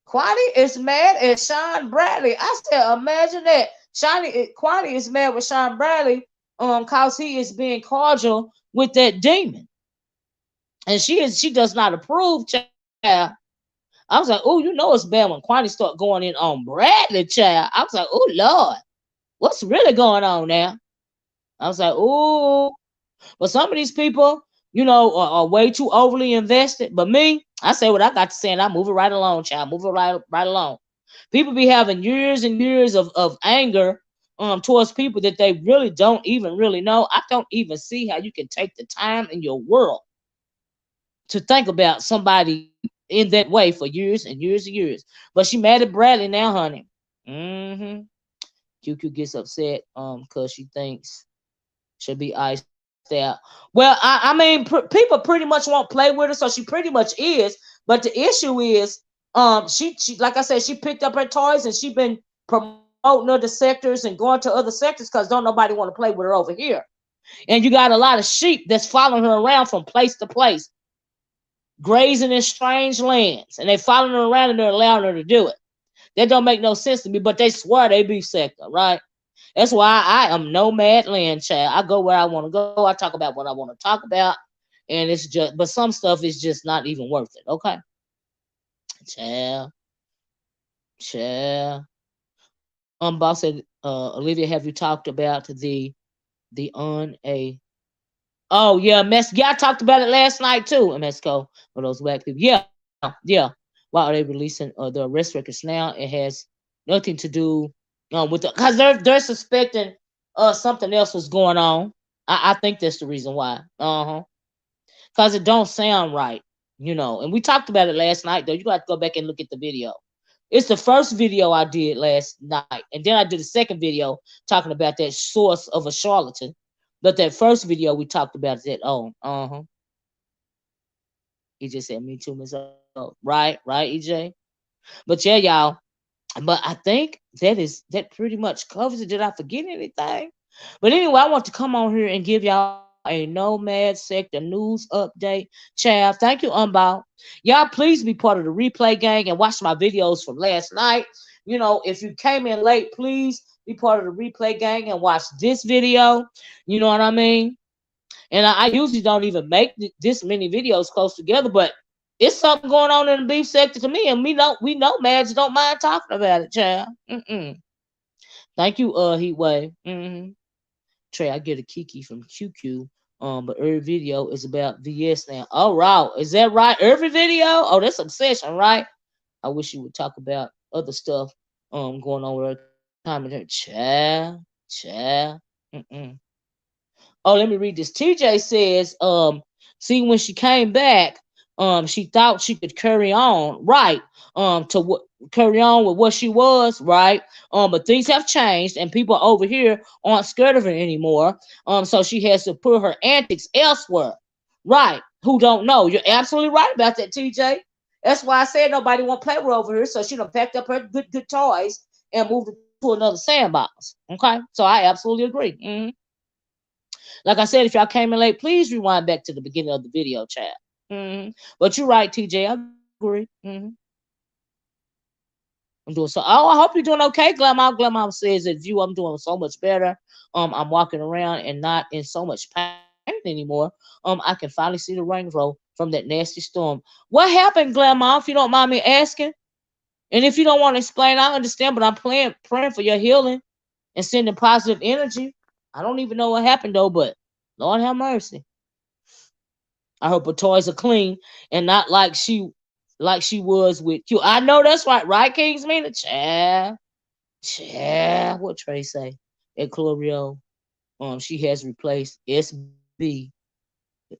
Kwani is mad at Sean Bradley. I said, imagine that. Kwani is mad with Sean Bradley because he is being cordial with that demon. And she does not approve, child. I was like, oh, it's bad when Kwani start going in on Bradley, child. I was like, oh, Lord, what's really going on now? I was like, oh, But some of these people, are way too overly invested. But me, I say what I got to say, and I move it right along, child. Move it right along. People be having years and years of anger towards people that they really don't even really know. I don't even see how you can take the time in your world to think about somebody in that way for years and years and years. But she mad at Bradley now, honey. Mm-hmm. QQ gets upset because she thinks she'll be iced out. Well, I mean, people pretty much won't play with her, so she pretty much is. But the issue is, she like I said, she picked up her toys and she been promoting other sectors and going to other sectors because don't nobody want to play with her over here. And you got a lot of sheep that's following her around from place to place, grazing in strange lands, and they following her around and they're allowing her to do it. That don't make no sense to me, but they swear they be sector, right? That's why I am nomad land child. I go where I want to go. I talk about what I want to talk about, and it's just, but some stuff is just not even worth it. Okay, child. Boss said, Olivia, have you talked about the on a? Oh yeah, yeah, I talked about it last night too. Mexico for those black people. Yeah. Why are they releasing the arrest records now? It has nothing to do with the, because they're suspecting something else was going on. I think that's the reason why. Because it don't sound right, And we talked about it last night though. You got to go back and look at the video. It's the first video I did last night, and then I did a second video talking about that source of a charlatan. But that first video we talked about that. He just said me too, Miss O. Right, EJ. But yeah, y'all. But I think that pretty much covers it. Did I forget anything? But anyway, I want to come on here and give y'all a Nomad Sector news update. Chav, thank you, Umbal. Y'all, please be part of the replay gang and watch my videos from last night. If you came in late, please be part of the replay gang and watch this video. You know what I mean? And I usually don't even make this many videos close together, but it's something going on in the beef sector to me, and we know Mads don't mind talking about it, child. Thank you, Heatwave. Trey, I get a Kiki from QQ. But every video is about VS now. Oh, wow. Is that right? Every video? Oh, that's obsession, right? I wish you would talk about other stuff going on with her commentary. Child. Oh, let me read this. TJ says, see, when she came back, she thought she could carry on, right? Carry on with what she was, right? But things have changed, and people over here aren't scared of her anymore. So she has to put her antics elsewhere, right? Who don't know? You're absolutely right about that, TJ. That's why I said nobody won't play with her over here. So she done packed up her good toys and moved to another sandbox. Okay, so I absolutely agree. Like I said, if y'all came in late, please rewind back to the beginning of the video, chat. But you're right, TJ. I agree. I'm doing so. Oh, I hope you're doing okay. Glamom says that I'm doing so much better. I'm walking around and not in so much pain anymore. I can finally see the rainbow from that nasty storm. What happened, Glamom? If you don't mind me asking, and if you don't want to explain, I understand. But I'm praying for your healing and sending positive energy. I don't even know what happened though, but Lord have mercy. I hope her toys are clean and not like she was with you. I know that's right, Kings Mina? Child. What Trey say? At Clorio, she has replaced SB.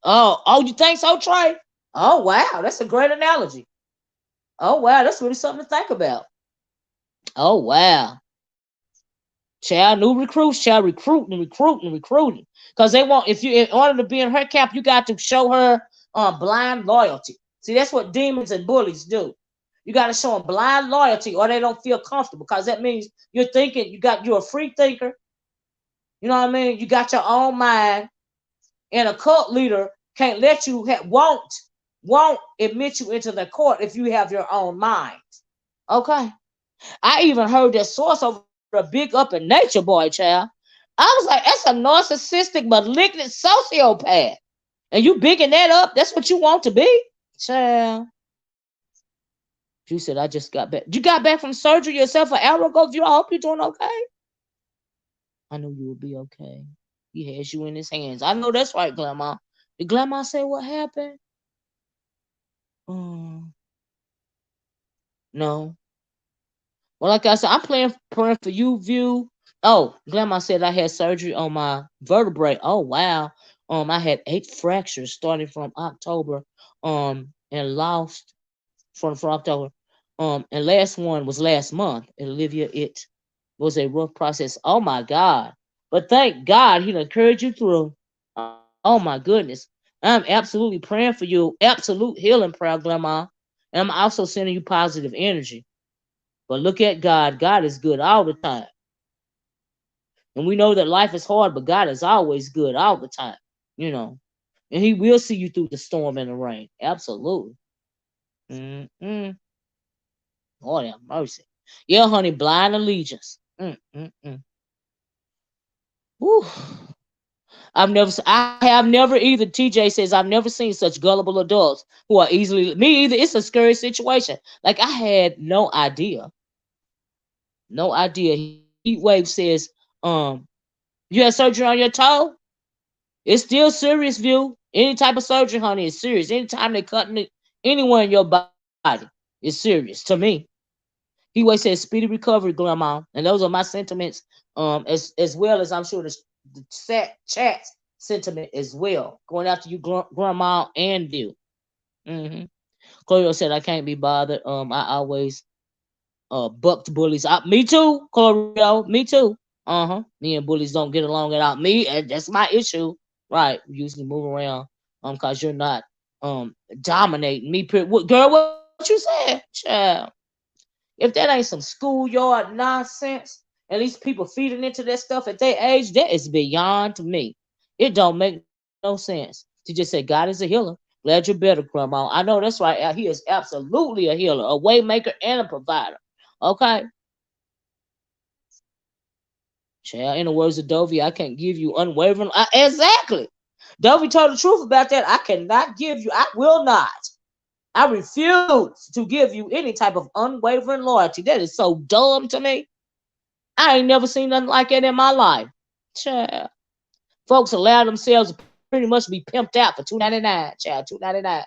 Oh, you think so, Trey? Oh wow, that's a great analogy. Oh wow, that's really something to think about. Oh wow. Child, new recruits, child, recruiting. Because they want, in order to be in her camp, you got to show her blind loyalty. See, that's what demons and bullies do. You got to show them blind loyalty or they don't feel comfortable, because that means you're a free thinker. You know what I mean? You got your own mind, and a cult leader can't let you, won't admit you into the court if you have your own mind. Okay? I even heard that source over a big up in nature boy, child. I was like, that's a narcissistic, malignant sociopath. And you bigging that up? That's what you want to be? Child. You said, I just got back. You got back from surgery yourself an hour ago? I hope you're doing okay. I knew you would be okay. He has you in his hands. I know that's right, Grandma. Did Grandma say what happened? No. Well, like I said, I'm praying for you, View. Oh, Grandma said I had surgery on my vertebrae. Oh wow. I had 8 fractures starting from October. And lost from October. And last one was last month. And Olivia, it was a rough process. Oh my God. But thank God he done carried you through. Oh my goodness. I'm absolutely praying for you. Absolute healing prayer, Grandma. And I'm also sending you positive energy. But look at God. God is good all the time. And we know that life is hard, but God is always good all the time. You know. And he will see you through the storm and the rain. Absolutely. Mm-mm. Lord have mercy. Yeah, honey, blind allegiance. Whew. I have never either. TJ says, I've never seen such gullible adults who are easily, me either. It's a scary situation. Like, I had no idea. No idea. Heatwave says, you had surgery on your toe? It's still serious, View. Any type of surgery, honey, is serious. Anytime they cut anywhere in your body, it's serious to me. Heatwave says, speedy recovery, Grandma. And those are my sentiments, as well as I'm sure the chat sentiment as well. Going after you, Grandma and View. Chloe said, I can't be bothered. I always bucked bullies. Me too, Chloe. Me too. Me and bullies don't get along at all. Me, and that's my issue. Right. We usually move around cause you're not dominating me. Girl, what you said, child? If that ain't some schoolyard nonsense, and these people feeding into that stuff at their age, that is beyond me. It don't make no sense to just say God is a healer. Glad you're better, Grandma. I know that's right. He is absolutely a healer, a way maker, and a provider. Okay. Child, in the words of Dovey, I can't give you unwavering. Exactly. Dovey told the truth about that. I cannot give you. I will not. I refuse to give you any type of unwavering loyalty. That is so dumb to me. I ain't never seen nothing like that in my life. Child. Folks allow themselves to pretty much be pimped out for $2.99. Child, $2.99.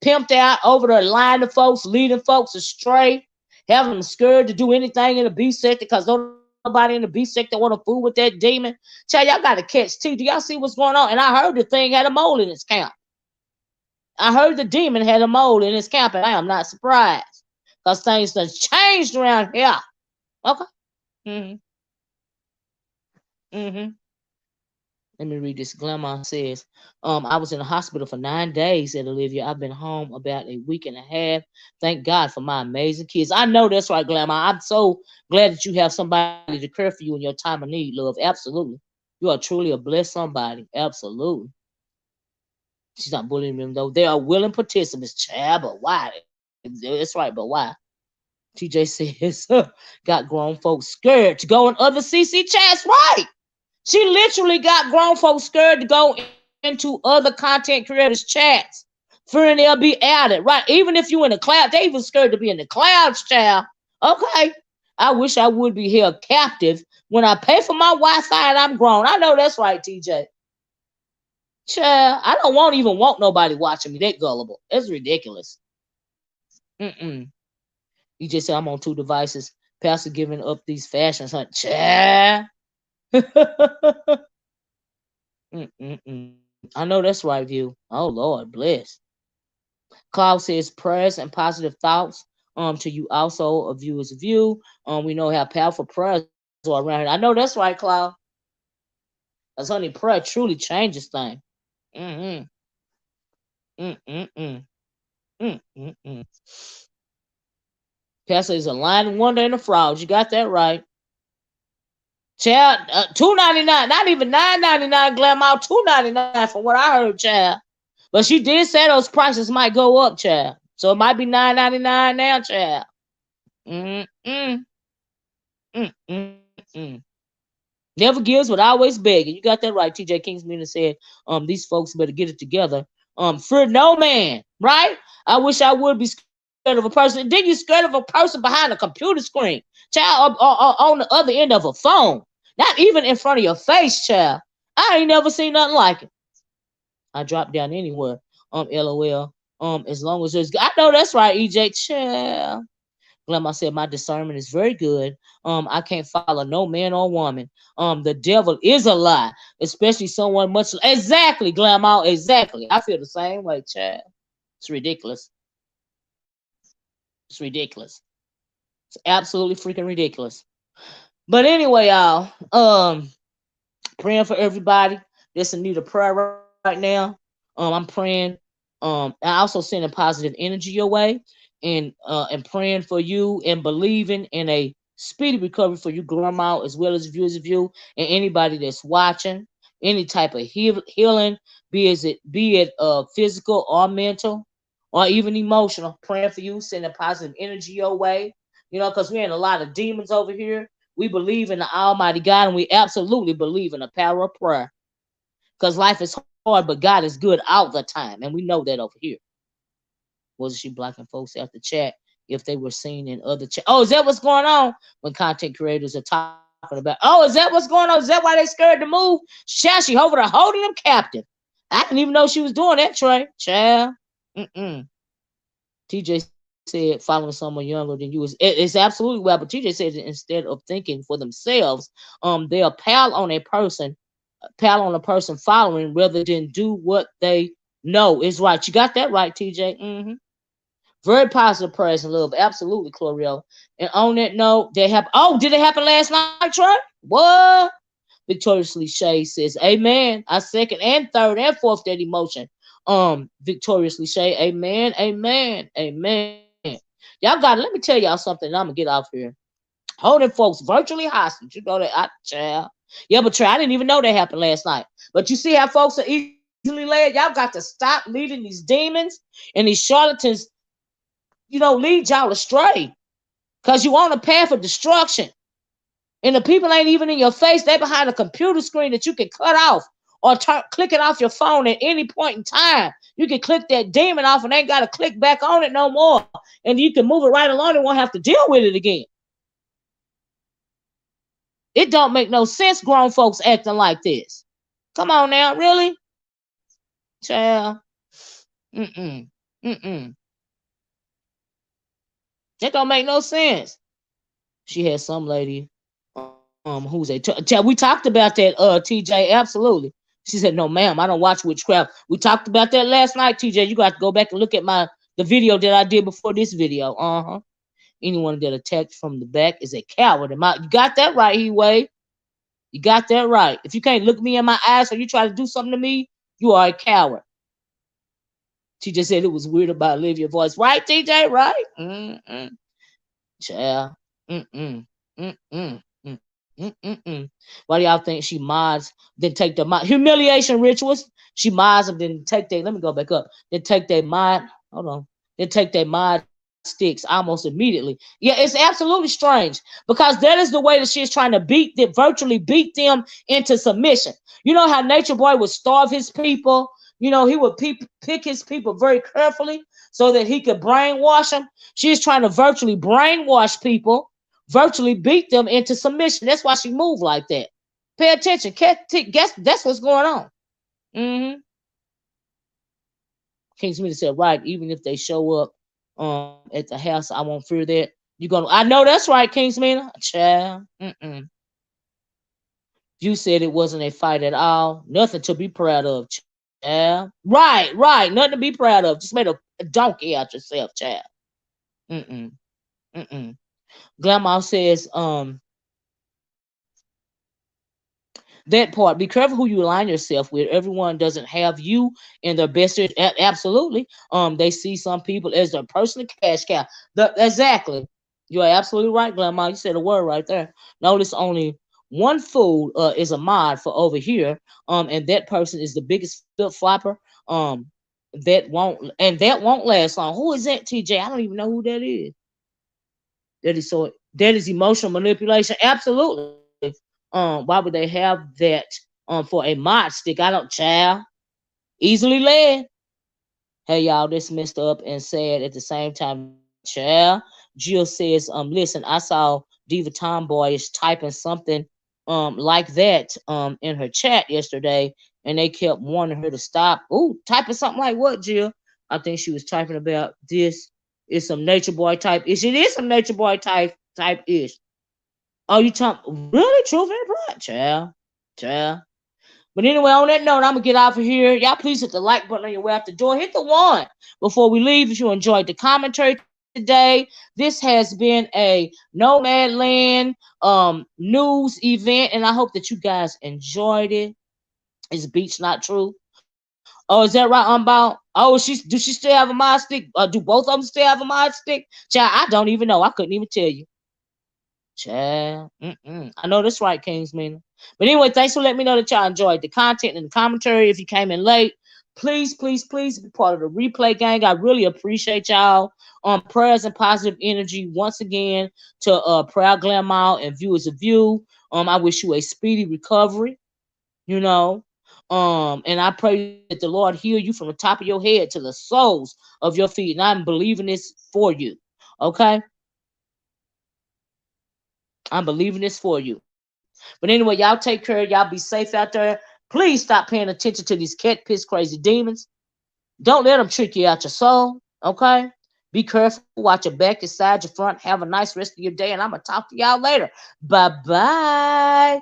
Pimped out over the line of folks, leading folks astray, having them scared to do anything in the B sector because nobody in the B sector want to fool with that demon. Child, y'all got to catch T. Do y'all see what's going on? And I heard the thing had a mole in its camp. I heard the demon had a mole in his camp, and I am not surprised because things done changed around here. Okay. Let me read this. Grandma says, I was in the hospital for 9 days at Olivia. I've been home about a week and a half. Thank God for my amazing kids. I know that's right, Grandma. I'm so glad that you have somebody to care for you in your time of need, love. Absolutely. You are truly a blessed somebody. Absolutely. She's not bullying them, though. They are willing participants. Child, but why? That's right, but why? TJ says, got grown folks scared to go in other CC chats. Right. She literally got grown folks scared to go into other content creators' chats, fearing they'll be outed. Right. Even if you in the cloud, they even scared to be in the clouds, child. Okay. I wish I would be held captive when I pay for my Wi-Fi and I'm grown. I know that's right, TJ. Child, I don't even want nobody watching me that gullible. It's ridiculous. You just said I'm on 2 devices. Pastor giving up these fashions, huh? Child. I know that's right, View. Oh Lord, bless. Cloud says prayers and positive thoughts to you also. A view is a view. We know how powerful prayers are around here. I know that's right, Cloud. Because honey, prayer truly changes things. Pastor is a lion, wonder, and a fraud. You got that right. Child, $2.99, not even $9.99, Glamour, $2.99 from what I heard, child. But she did say those prices might go up, child. So it might be $9.99 now, child. Never gives, but always begging. You got that right. TJ Kingsman said, these folks better get it together. Fear no man, right? I wish I would be scared of a person. Then you scared of a person behind a computer screen, child, or on the other end of a phone. Not even in front of your face, child. I ain't never seen nothing like it. I drop down anywhere. LOL. As long as there's, I know that's right, EJ. Chill. Grandma said my discernment is very good. I can't follow no man or woman. The devil is a lie, especially someone much. Exactly, Grandma. Exactly. I feel the same way, child. It's ridiculous. It's ridiculous. It's absolutely freaking ridiculous. But anyway, y'all. Praying for everybody that's in need of prayer right now. I'm praying. I also sending positive energy your way, and praying for you and believing in a speedy recovery for you, grandma, as well as viewers of you and anybody that's watching. Any type of healing, be it physical or mental, or even emotional. Praying for you, sending positive energy your way. Because we're in a lot of demons over here. We believe in the Almighty God, and we absolutely believe in the power of prayer. Because life is hard, but God is good all the time, and we know that over here. Wasn't she blocking folks out the chat if they were seen in other chat? Oh, is that what's going on when content creators are talking about? Oh, is that what's going on? Is that why they scared to move? Child, she over there holding them captive. I didn't even know she was doing that, Trey. Child. TJ said following someone younger than you it's absolutely well, but TJ said instead of thinking for themselves, they'll pal on a person following rather than do what they know is right. You got that right, TJ. Very positive prayers and love. Absolutely, Clorio. And on that note, did it happen last night, Troy? What? Victoriously Shay says, Amen. I second and third and fourth that emotion. Victoriously Shay, Amen, Amen, Amen. Y'all got it. Let me tell y'all something. I'm gonna get off here. Holding folks virtually hostage. You know that, child. Yeah, but Trey, I didn't even know that happened last night. But you see how folks are easily led. Y'all got to stop leading these demons and these charlatans. Lead y'all astray, cause you on a path of destruction. And the people ain't even in your face. They behind a computer screen that you can cut off or click it off your phone at any point in time. You can click that demon off and ain't got to click back on it no more. And you can move it right along and won't have to deal with it again. It don't make no sense grown folks acting like this. Come on now, really? Child. It don't make no sense. She had some lady who's we talked about that, TJ, absolutely. She said, no, ma'am, I don't watch witchcraft. We talked about that last night, TJ. You got to go back and look at the video that I did before this video. Anyone that attacked from the back is a coward. You got that right, He-Way. You got that right. If you can't look me in my eyes or you try to do something to me, you are a coward. She just said it was weird about Olivia's voice. Right, TJ? Right? Child. Why do y'all think she mods, then take the humiliation rituals? She mods them, then take let me go back up. Then take their mod, hold on. Then take their mod sticks almost immediately. Yeah, it's absolutely strange because that is the way that she's trying to virtually beat them into submission. You know how Nature Boy would starve his people? He would pick his people very carefully so that he could brainwash them. She's trying to virtually brainwash people, virtually beat them into submission. That's why she moved like that. Pay attention. Guess that's what's going on. King Smith said, right, even if they show up at the house, I won't fear that. I know that's right, King Smith. Child. You said it wasn't a fight at all. Nothing to be proud of, child. Right. Nothing to be proud of. Just made a donkey out yourself, child. Grandma says, that part, be careful who you align yourself with. Everyone doesn't have you in their best interest. Absolutely. They see some people as their personal cash cow. Exactly. You're absolutely right, Grandma. You said a word right there. Notice only one fool is a mod for over here. And that person is the biggest flip flopper. That won't last long. Who is that, TJ? I don't even know who that is. That is emotional manipulation. Absolutely. Why would they have that for a mod stick? I don't, child. Easily led. Hey, y'all, this messed up and sad at the same time, child. Jill says, listen, I saw Diva Tomboy is typing something like that in her chat yesterday, and they kept wanting her to stop. Ooh, typing something like what, Jill? I think she was typing about this is some nature boy type ish. It is some nature boy type ish. Oh, you talking really true very bright, child. Child. But anyway, on that note, I'm gonna get out of here. Y'all please hit the like button on your way out the door. Hit the one before we leave if you enjoyed the commentary today. This has been a Nomad Land news event, and I hope that you guys enjoyed it. Is Beach not true? Oh, is that right, Unbound? Oh, do she still have a mod stick? Do both of them still have a mod stick? Child, I don't even know. I couldn't even tell you. Child. I know that's right, Kingsman. But anyway, thanks for letting me know that y'all enjoyed the content and the commentary. If you came in late, please, please, please be part of the replay gang. I really appreciate y'all. Prayers and positive energy once again to Proud Glamour and Viewers of View. I wish you a speedy recovery, you know. And I pray that the Lord heal you from the top of your head to the soles of your feet. And I'm believing this for you. Okay? I'm believing this for you. But anyway, y'all take care. Y'all be safe out there. Please stop paying attention to these cat piss crazy demons. Don't let them trick you out your soul. Okay? Be careful. Watch your back, your side, your front. Have a nice rest of your day. And I'm going to talk to y'all later. Bye bye.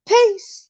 Peace.